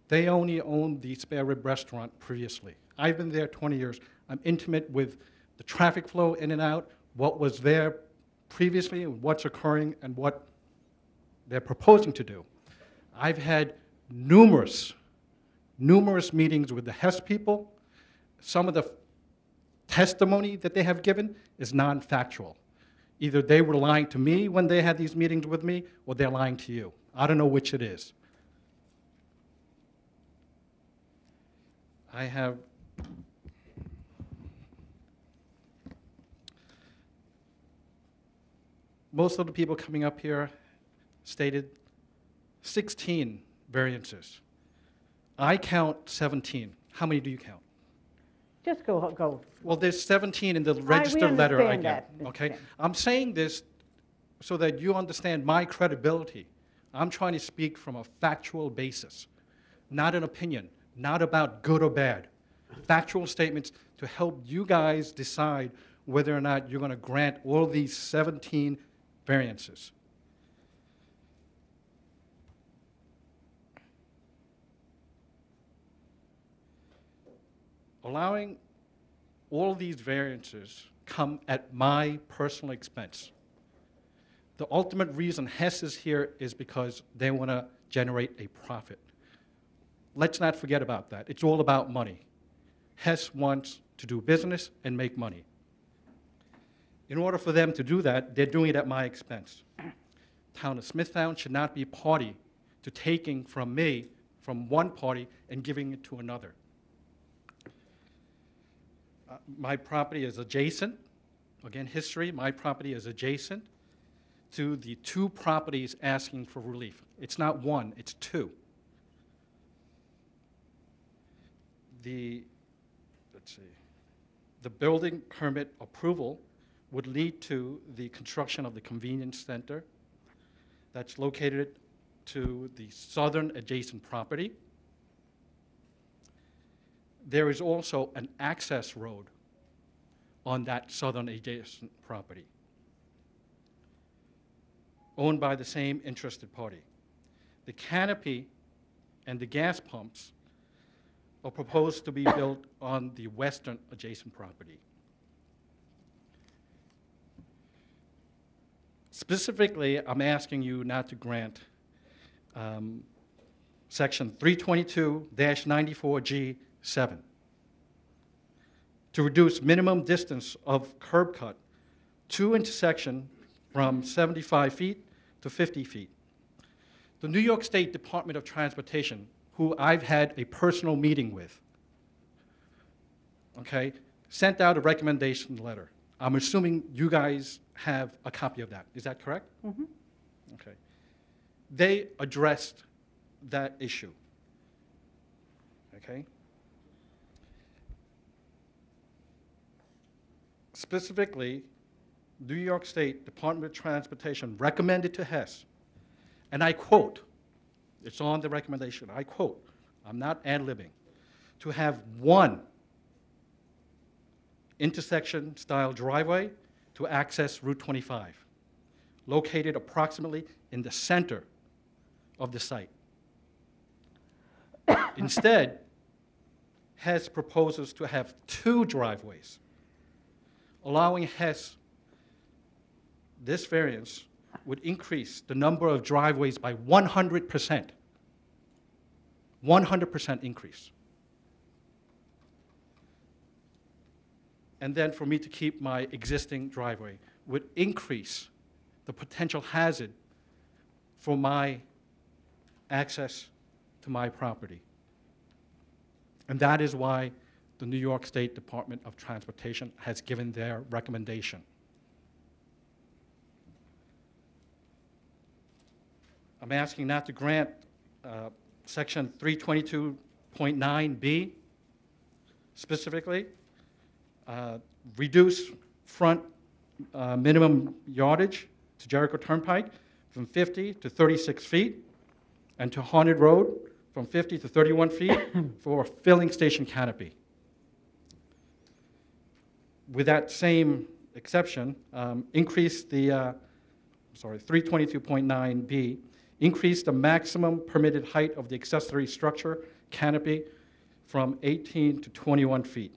They only owned the Spare Rib restaurant previously. I've been there 20 years. I'm intimate with the traffic flow in and out, what was there previously, and what's occurring, and what they're proposing to do. I've had numerous meetings with the Hess people. Some of the testimony that they have given is non-factual. Either they were lying to me when they had these meetings with me, or they're lying to you. I don't know which it is. I have most of the people coming up here stated 16 variances. I count 17. How many do you count? Just go. Well, there's 17 in the registered letter I get. Okay, I'm saying this so that you understand my credibility. I'm trying to speak from a factual basis, not an opinion, not about good or bad. Factual statements to help you guys decide whether or not you're going to grant all these 17 variances. Allowing all these variances come at my personal expense. The ultimate reason Hess is here is because they want to generate a profit. Let's not forget about that. It's all about money. Hess wants to do business and make money. In order for them to do that, they're doing it at my expense. Town of Smithtown should not be party to taking from me, from one party, and giving it to another. My property is adjacent Again, history, my property is adjacent to the two properties asking for relief. It's not one, it's two. Let's see, the building permit approval would lead to the construction of the convenience center that's located to the southern adjacent property. There is also an access road on that southern adjacent property, owned by the same interested party. The canopy and the gas pumps are proposed to be built on the western adjacent property. Specifically, I'm asking you not to grant Section 322-94G7 to reduce minimum distance of curb cut to intersection from 75 feet to 50 feet. The New York State Department of Transportation, who I've had a personal meeting with, okay, sent out a recommendation letter. I'm assuming you guys have a copy of that. Is that correct? Mm-hmm. Okay. They addressed that issue. Okay? Specifically, New York State Department of Transportation recommended to Hess, and I quote, it's on the recommendation, I quote, I'm not ad-libbing, to have one intersection-style driveway to access Route 25, located approximately in the center of the site. Instead, Hess proposes to have two driveways, allowing Hess this variance would increase the number of driveways by 100%. 100% increase. And then for me to keep my existing driveway would increase the potential hazard for my access to my property. And that is why the New York State Department of Transportation has given their recommendation. I'm asking not to grant Section 322.9B specifically, reduce front minimum yardage to Jericho Turnpike from 50 to 36 feet, and to Haunted Road from 50 to 31 feet for a filling station canopy. With that same exception, increase the, 322.9B, increase the maximum permitted height of the accessory structure canopy from 18 to 21 feet.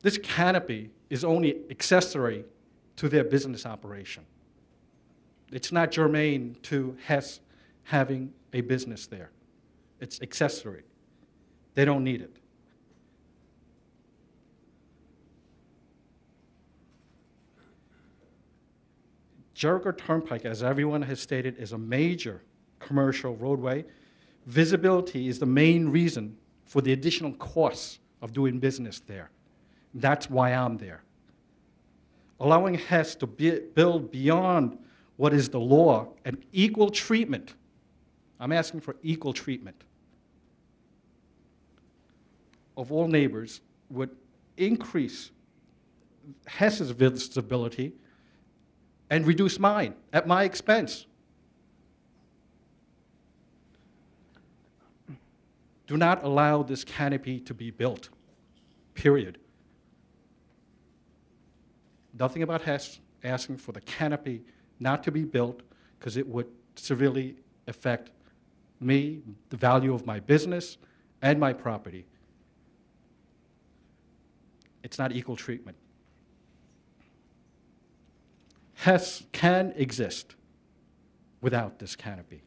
This canopy is only accessory to their business operation. It's not germane to Hess having a business there. It's accessory. They don't need it. Jericho Turnpike, as everyone has stated, is a major commercial roadway. Visibility is the main reason for the additional costs of doing business there. That's why I'm there. Allowing Hess to build beyond what is the law and equal treatment. I'm asking for equal treatment of all neighbors would increase Hess's visibility and reduce mine at my expense. Do not allow this canopy to be built, period. Nothing about Hess asking for the canopy not to be built because it would severely affect me, the value of my business, and my property. It's not equal treatment. Hess can exist without this canopy.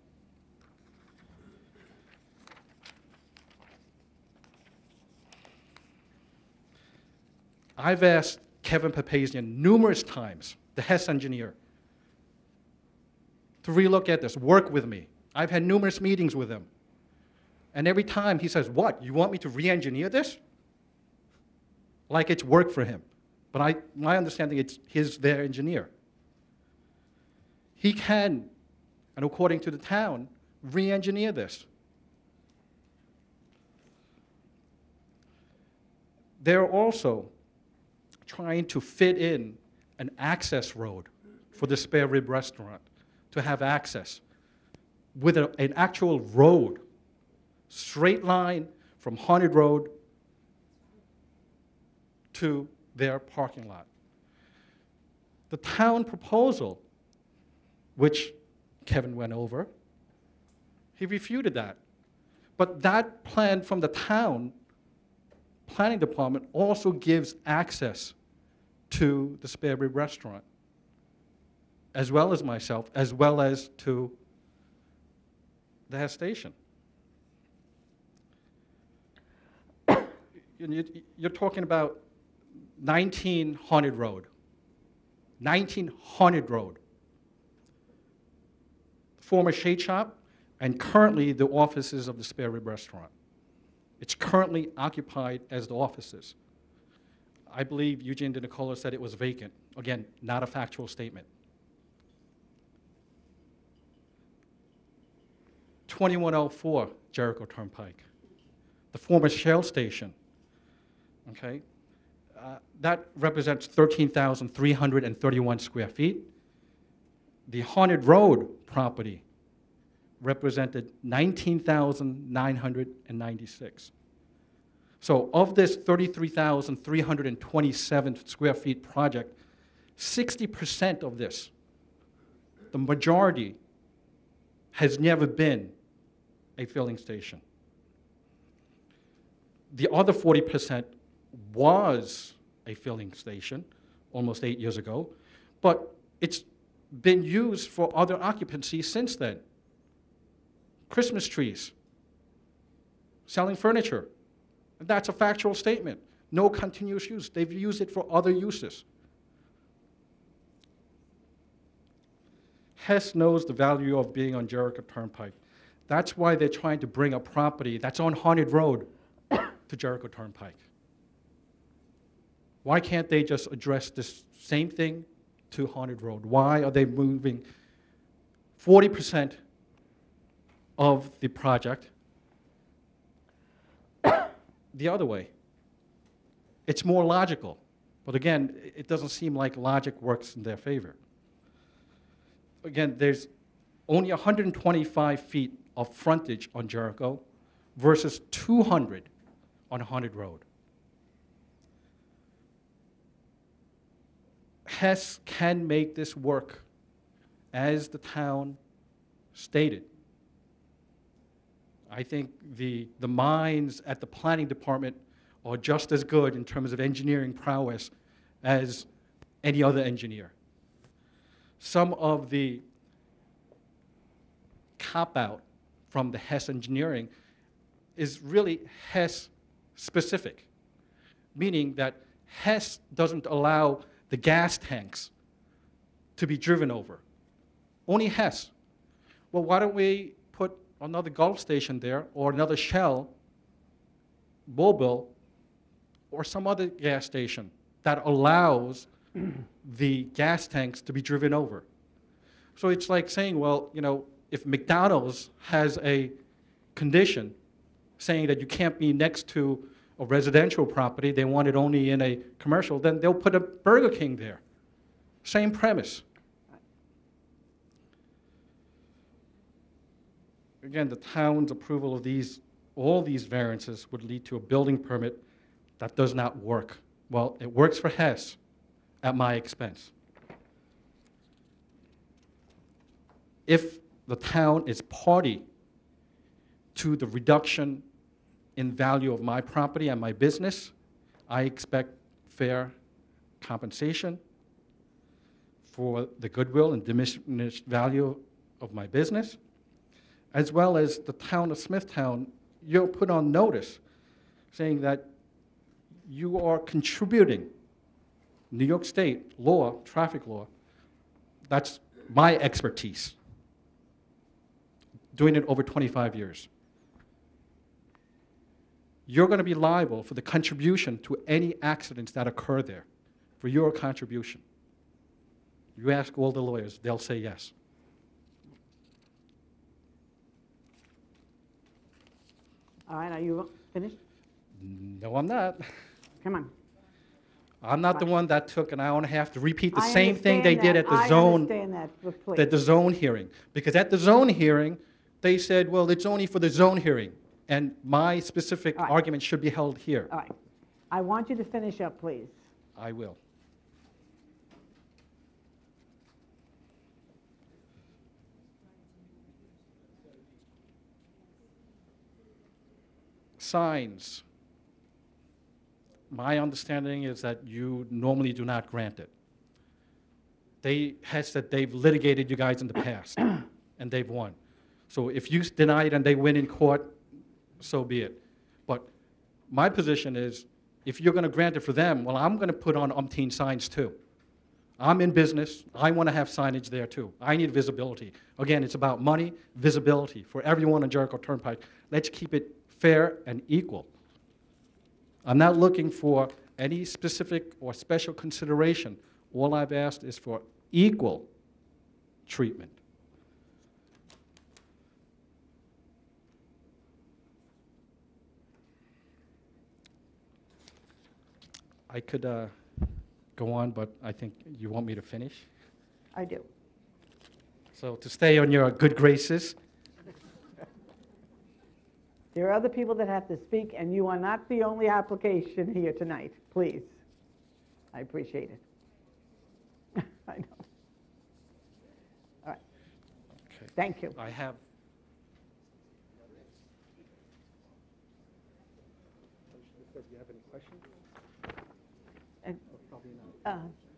I've asked Kevin Papazian numerous times, the Hess engineer, to relook at this, work with me. I've had numerous meetings with him. And every time he says, what, you want me to re-engineer this? Like it's work for him. But my understanding, he's their engineer. He can, and according to the town, re-engineer this. They're also trying to fit in an access road for the spare rib restaurant to have access with an actual road, straight line from Haunted Road to their parking lot. The town proposal, which Kevin went over, he refuted that. But that plan from the town planning department also gives access to the spare rib restaurant, as well as myself, as well as to the Hess station. You're talking about 19 Haunted Road. 19 Haunted Road. Former shade shop, and currently the offices of the spare rib restaurant. It's currently occupied as the offices. I believe Eugene DeNicola said it was vacant. Again, not a factual statement. 2104 Jericho Turnpike, the former Shell station, okay? That represents 13,331 square feet. The Haunted Road property represented 19,996. So of this 33,327 square feet project, 60% of this, the majority, has never been a filling station. The other 40% was a filling station almost 8 years ago, but it's been used for other occupancy since then. Christmas trees, selling furniture. That's a factual statement. No continuous use. They've used it for other uses. Hess knows the value of being on Jericho Turnpike. That's why they're trying to bring a property that's on Haunted Road to Jericho Turnpike. Why can't they just address this same thing to Haunted Road? Why are they moving 40% of the project the other way? It's more logical. But again, it doesn't seem like logic works in their favor. Again, there's only 125 feet of frontage on Jericho versus 200 on Haunted Road. Hess can make this work as the town stated. I think the minds at the planning department are just as good in terms of engineering prowess as any other engineer. Some of the cop-out from the Hess engineering is really Hess specific, meaning that Hess doesn't allow the gas tanks to be driven over. Only Hess. Well, why don't we put another Gulf station there, or another Shell, Mobil, or some other gas station that allows the gas tanks to be driven over? So it's like saying, well, you know, if McDonald's has a condition saying that you can't be next to a residential property, they want it only in a commercial, then they'll put a Burger King there. Same premise. Again, the town's approval of all these variances would lead to a building permit that does not work. Well, it works for Hess at my expense. If the town is party to the reduction in value of my property and my business, I expect fair compensation for the goodwill and diminished value of my business, as well as the town of Smithtown. You're put on notice saying that you are contributing New York State law, traffic law. That's my expertise, doing it over 25 years. You're going to be liable for the contribution to any accidents that occur there for your contribution. You ask all the lawyers, they'll say yes. All right, are you finished? No, I'm not. Come on. I'm not the one that took an hour and a half to repeat the I same thing they understand did that. at the I zone, understand that, but please. at the zone hearing. Because at the zone hearing, they said, well, it's only for the zone hearing. And my specific All right. argument should be held here. All right. I want you to finish up, please. I will. Signs. My understanding is that you normally do not grant it. They had said they've litigated you guys in the past, and they've won. So if you deny it and they win in court, so be it. But my position is, if you're going to grant it for them, well, I'm going to put on umpteen signs too. I'm in business. I want to have signage there too. I need visibility. Again, it's about money, visibility for everyone on Jericho Turnpike. Let's keep it fair and equal. I'm not looking for any specific or special consideration. All I've asked is for equal treatment. I could go on, but I think you want me to finish. I do. So to stay on your good graces, There are other people that have to speak, and you are not the only application here tonight. Please. I appreciate it. I know. All right. okay. Thank you. I have. Do you have any questions? And-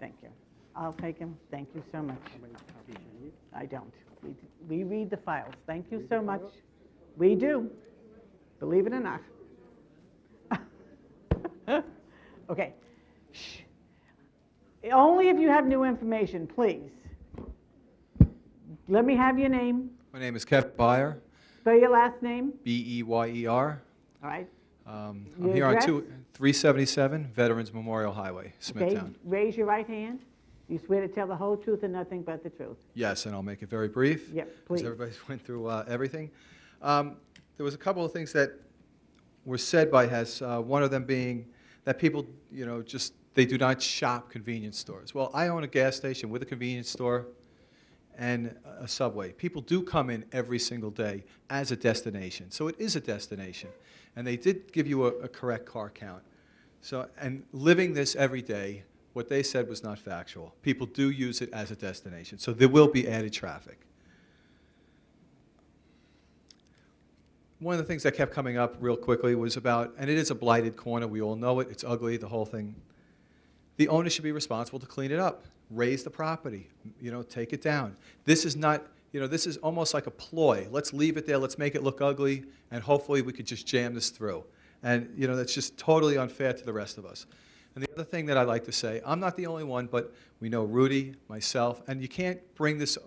Thank you. I'll take them. Thank you so much. How many copies you need? I don't. We read the files. Thank you so much. We do, believe it or not. Okay. Shh. Only if you have new information, please. Let me have your name. My name is Kevin Byer, Spell your last name. B-E-Y-E-R. All right. I'm Your here on address? 377 Veterans Memorial Highway, Okay. Smithtown. Raise your right hand. You swear to tell the whole truth and nothing but the truth. Yes, and I'll make it very brief. Yep, Because please. everybody's went through everything. There was a couple of things that were said by Hess, one of them being that people, you know, just, they do not shop convenience stores. Well, I own a gas station with a convenience store and a Subway. People do come in every single day as a destination. So it is a destination. And they did give you a correct car count. So, and living this every day, what they said was not factual. People do use it as a destination. So there will be added traffic. One of the things that kept coming up real quickly was about, and it is a blighted corner, we all know it, it's ugly, the whole thing. The owner should be responsible to clean it up, raise the property, you know, take it down. This is not, you know, this is almost like a ploy. Let's leave it there, let's make it look ugly, and hopefully we could just jam this through. And, you know, that's just totally unfair to the rest of us. And the other thing that I'd like to say, I'm not the only one, but we know Rudy, myself, and you can't bring this,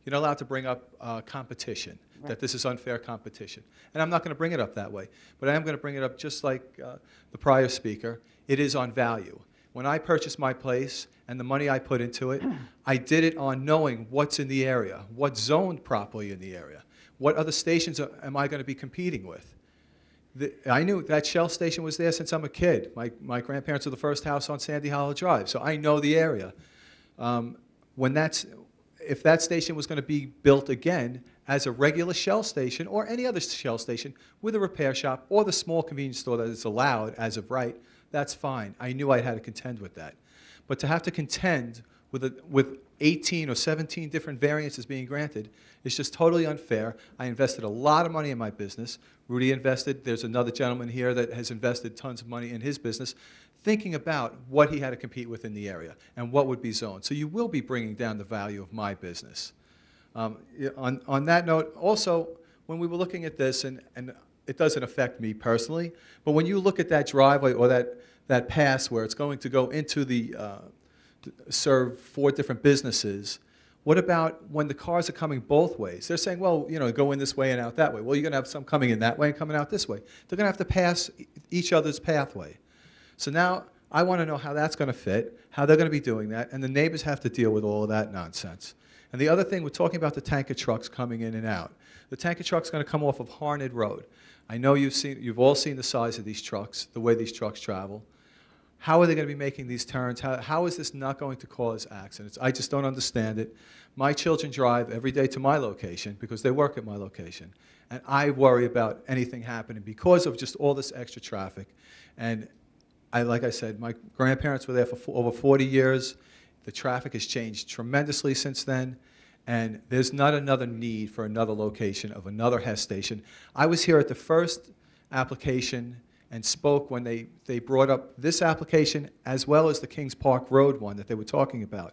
you're not allowed to bring up competition, Right. that this is unfair competition. And I'm not going to bring it up that way, but I am going to bring it up just like the prior speaker. It is on value. When I purchased my place and the money I put into it, I did it on knowing what's in the area, what's zoned properly in the area, what other stations am I going to be competing with. I knew that Shell station was there since I'm a kid. My grandparents are the first house on Sandy Hollow Drive, so I know the area. If that station was going to be built again as a regular Shell station or any other Shell station with a repair shop or the small convenience store that is allowed as of right, that's fine. I knew I had to contend with that. But to have to contend with 18 or 17 different variances being granted is just totally unfair. I invested a lot of money in my business. Rudy invested. There's another gentleman here that has invested tons of money in his business, thinking about what he had to compete with in the area and what would be zoned. So you will be bringing down the value of my business. On that note, also, when we were looking at this, and it doesn't affect me personally, but when you look at that driveway or that pass where it's going to go into the serve 4 different businesses, what about when the cars are coming both ways? They're saying, well, you know, go in this way and out that way. Well, you're going to have some coming in that way and coming out this way. They're going to have to pass each other's pathway. So now I want to know how that's going to fit, how they're going to be doing that, and the neighbors have to deal with all of that nonsense. And the other thing, we're talking about the tanker trucks coming in and out. The tanker truck's going to come off of Harned Road. I know you've all seen the size of these trucks, the way these trucks travel. How are they going to be making these turns? How is this not going to cause accidents? I just don't understand it. My children drive every day to my location because they work at my location. And I worry about anything happening because of just all this extra traffic. And like I said, my grandparents were there for over 40 years. The traffic has changed tremendously since then. And there's not another need for another location of another Hess station. I was here at the first application and spoke when they brought up this application as well as the Kings Park Road one that they were talking about.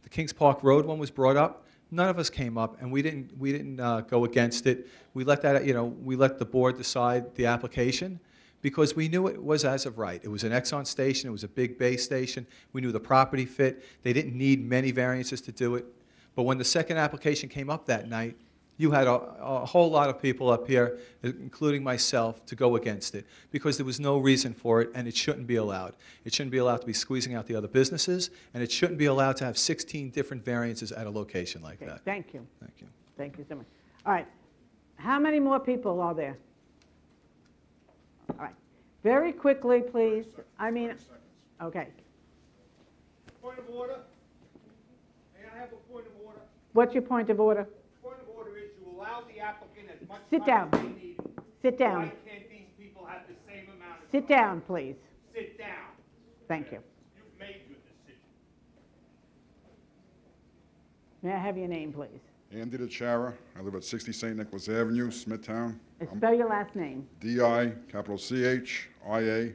The Kings Park Road one was brought up. None of us came up, and we didn't go against it. We let that, we let the board decide the application because we knew it was as of right. It was an Exxon station. It was a big base station. We knew the property fit. They didn't need many variances to do it. But when the second application came up that night, you had a whole lot of people up here, including myself, to go against it because there was no reason for it, and it shouldn't be allowed. It shouldn't be allowed to be squeezing out the other businesses, and it shouldn't be allowed to have 16 different variances at a location like that. Thank you. Thank you. Thank you so much. All right. How many more people are there? All right. Very quickly, please. Okay. Point of order. May I have a point of order? What's your point of order? Point of order is you allow the applicant as much Sit time down. as they need. Sit down. Why can't these people have the same amount of Sit time? down, please. Sit down. Thank you. You've made your decision. May I have your name, please? Andy DeChara. I live at 60 St. Nicholas Avenue, Smithtown. Spell your last name. D-I, capital C-H-I-A-R-A.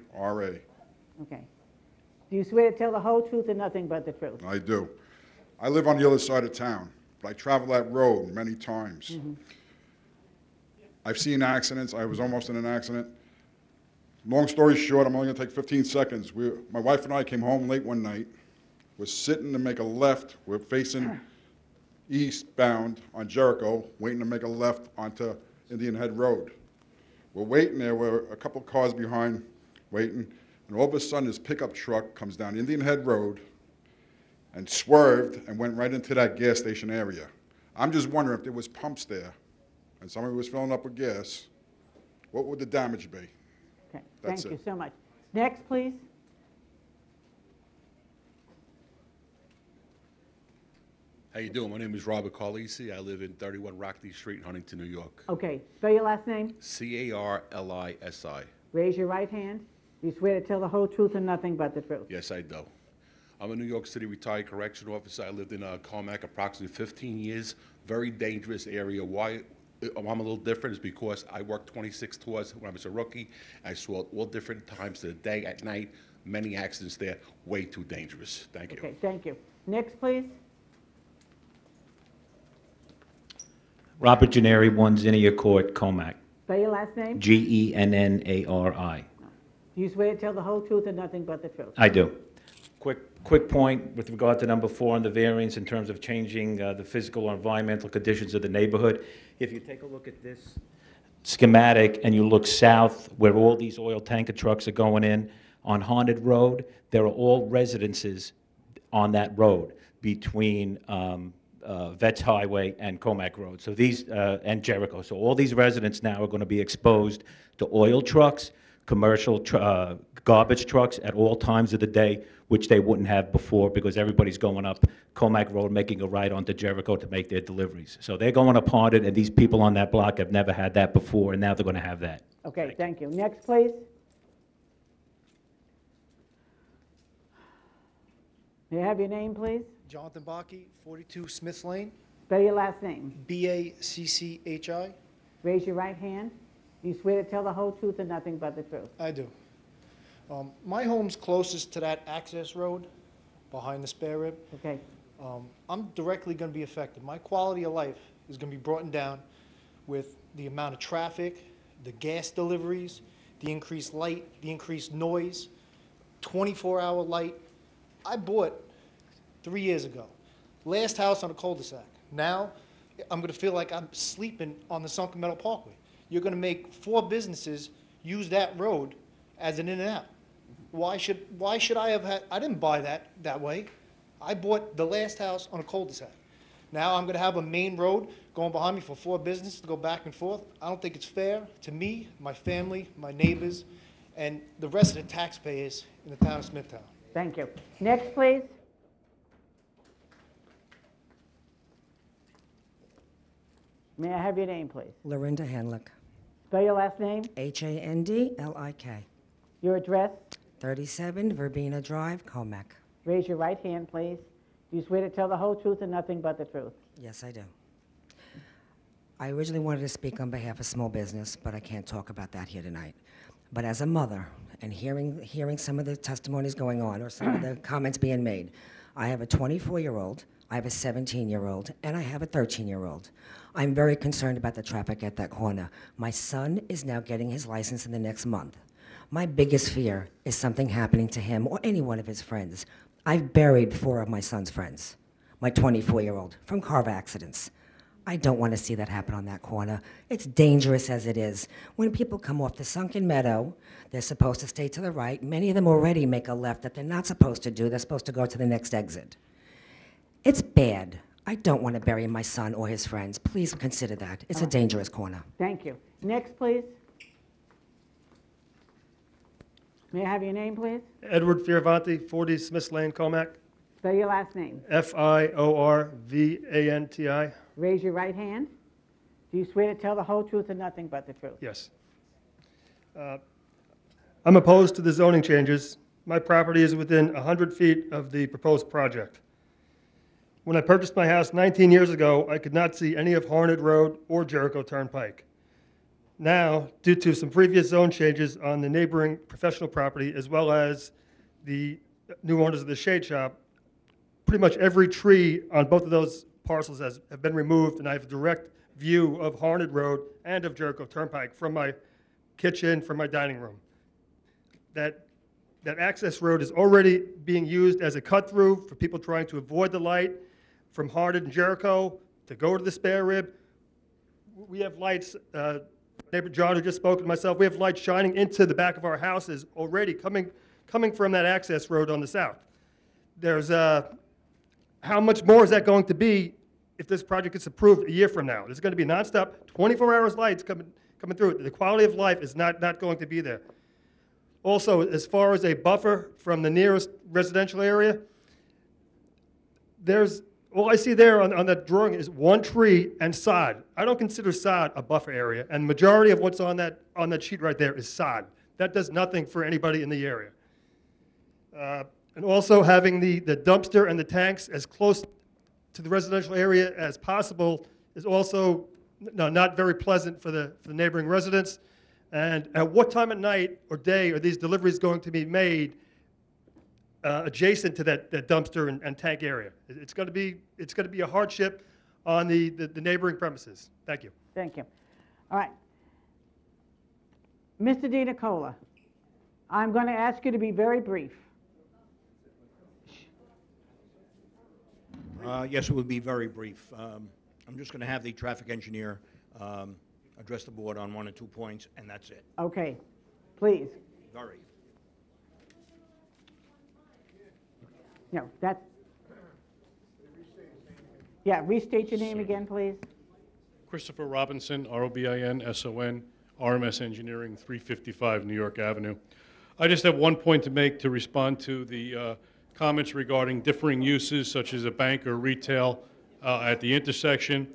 Okay. Do you swear to tell the whole truth and nothing but the truth? I do. I live on the other side of town, but I travel that road many times. I've seen accidents. I was almost in an accident. Long story short, I'm only going to take 15 seconds. My wife and I came home late one night. We're sitting to make a left. We're facing eastbound on Jericho, waiting to make a left onto Indian Head Road. We're waiting there. We're a couple cars behind, waiting. And all of a sudden, this pickup truck comes down Indian Head Road and swerved and went right into that gas station area. I'm just wondering if there was pumps there and somebody was filling up with gas, what would the damage be? Okay. That's Thank you it. so much. Next, please. How you doing? My name is Robert Carlisi. I live in 31 Rockley Street, Huntington, New York. Okay. Spell your last name. C-A-R-L-I-S-I. Raise your right hand. Do you swear to tell the whole truth and nothing but the truth? Yes, I do. I'm a New York City retired correctional officer. I lived in Carmack approximately 15 years. Very dangerous area. Why I'm a little different is because I worked 26 tours when I was a rookie. I saw all different times of the day, at night, many accidents there. Way too dangerous. Thank you. Okay, thank you. Next, please. Robert Gennari, 1 Zinnia Court, Comac. Spell your last name. Gennari. Do you swear to tell the whole truth and nothing but the truth? I do. Quick point with regard to number 4 on the variance in terms of changing the physical or environmental conditions of the neighborhood. If you take a look at this schematic and you look south where all these oil tanker trucks are going in on Haunted Road, there are all residences on that road between Vets Highway and Comac Road. So these, and Jericho. So all these residents now are going to be exposed to oil trucks, commercial garbage trucks at all times of the day, which they wouldn't have before because everybody's going up Comac Road, making a right onto Jericho to make their deliveries. So they're going up Haunted, and these people on that block have never had that before, and now they're going to have that. Okay, thank you. Next, please. May I have your name, please? Jonathan Bacchi, 42 Smiths Lane. Spell your last name. B-A-C-C-H-I. Raise your right hand. Do you swear to tell the whole truth and nothing but the truth? I do. My home's closest to that access road behind the spare rib. Okay. I'm directly going to be affected. My quality of life is going to be brought down with the amount of traffic, the gas deliveries, the increased light, the increased noise, 24-hour light. I bought 3 years ago. Last house on a cul-de-sac. Now, I'm going to feel like I'm sleeping on the Sunken Meadow Parkway. You're going to make 4 businesses use that road as an in and out. Why should I have had, I didn't buy that way. I bought the last house on a cul-de-sac. Now I'm gonna have a main road going behind me for 4 businesses to go back and forth. I don't think it's fair to me, my family, my neighbors, and the rest of the taxpayers in the town of Smithtown. Thank you. Next, please. May I have your name, please? Lorinda Handlick. Spell your last name. Handlik. Your address. 37 Verbena Drive, Comac. Raise your right hand, please. Do you swear to tell the whole truth and nothing but the truth? Yes, I do. I originally wanted to speak on behalf of small business, but I can't talk about that here tonight. But as a mother, and hearing some of the testimonies going on, or some of the comments being made, I have a 24-year-old, I have a 17-year-old, and I have a 13-year-old. I'm very concerned about the traffic at that corner. My son is now getting his license in the next month. My biggest fear is something happening to him or any one of his friends. I've buried 4 of my son's friends, my 24-year-old, from car accidents. I don't want to see that happen on that corner. It's dangerous as it is. When people come off the Sunken Meadow, they're supposed to stay to the right. Many of them already make a left that they're not supposed to do. They're supposed to go to the next exit. It's bad. I don't want to bury my son or his friends. Please consider that. It's a dangerous corner. Thank you. Next, please. May I have your name, please? Edward Fioravanti, 40 Smiths Lane, Comac. Spell your last name. Fiorvanti. Raise your right hand. Do you swear to tell the whole truth and nothing but the truth? Yes. I'm opposed to the zoning changes. My property is within 100 feet of the proposed project. When I purchased my house 19 years ago, I could not see any of Harnett Road or Jericho Turnpike. Now, due to some previous zone changes on the neighboring professional property, as well as the new owners of the shade shop, pretty much every tree on both of those parcels have been removed, and I have a direct view of Harnett Road and of Jericho Turnpike from my kitchen, from my dining room. That access road is already being used as a cut-through for people trying to avoid the light from Harnett and Jericho to go to the spare rib. We have lights, neighbor John, who just spoke, and myself, we have lights shining into the back of our houses already coming from that access road on the south. There's how much more is that going to be if this project gets approved a year from now? There's going to be nonstop 24 hours lights coming through. The quality of life is not going to be there. Also, as far as a buffer from the nearest residential area, all I see there on that drawing is one tree and sod. I don't consider sod a buffer area, and the majority of what's on that sheet right there is sod. That does nothing for anybody in the area. And also having the dumpster and the tanks as close to the residential area as possible is also not very pleasant for the neighboring residents. And at what time of night or day are these deliveries going to be made adjacent to that dumpster and tank area? It's going to be a hardship on the neighboring premises. Thank you. Thank you. All right. Mr. DiNicola, I'm going to ask you to be very brief. Yes, it will be very brief. I'm just going to have the traffic engineer address the board on 1 or 2 points, and that's it. Okay. Please. Very. No, that's... Yeah, restate your name again, please. Christopher Robinson, ROBINSON, RMS Engineering, 355 New York Avenue. I just have one point to make to respond to the comments regarding differing uses such as a bank or retail at the intersection.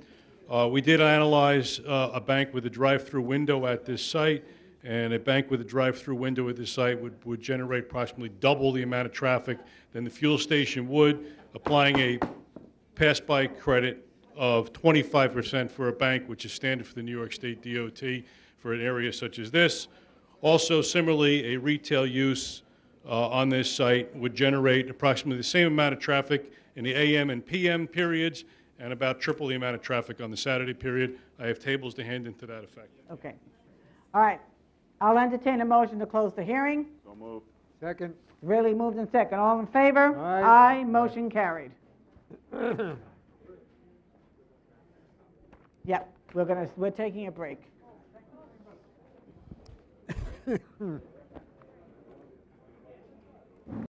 We did analyze a bank with a drive-through window at this site, and a bank with a drive-through window at this site would generate approximately double the amount of traffic than the fuel station would, applying a pass-by credit of 25% for a bank, which is standard for the New York State DOT for an area such as this. Also, similarly, a retail use on this site would generate approximately the same amount of traffic in the AM and PM periods and about triple the amount of traffic on the Saturday period. I have tables to hand in to that effect. Okay. All right. I'll entertain a motion to close the hearing. So moved. Second. Really moved in second. All in favor? Aye. Motion carried. Yep. We're taking a break.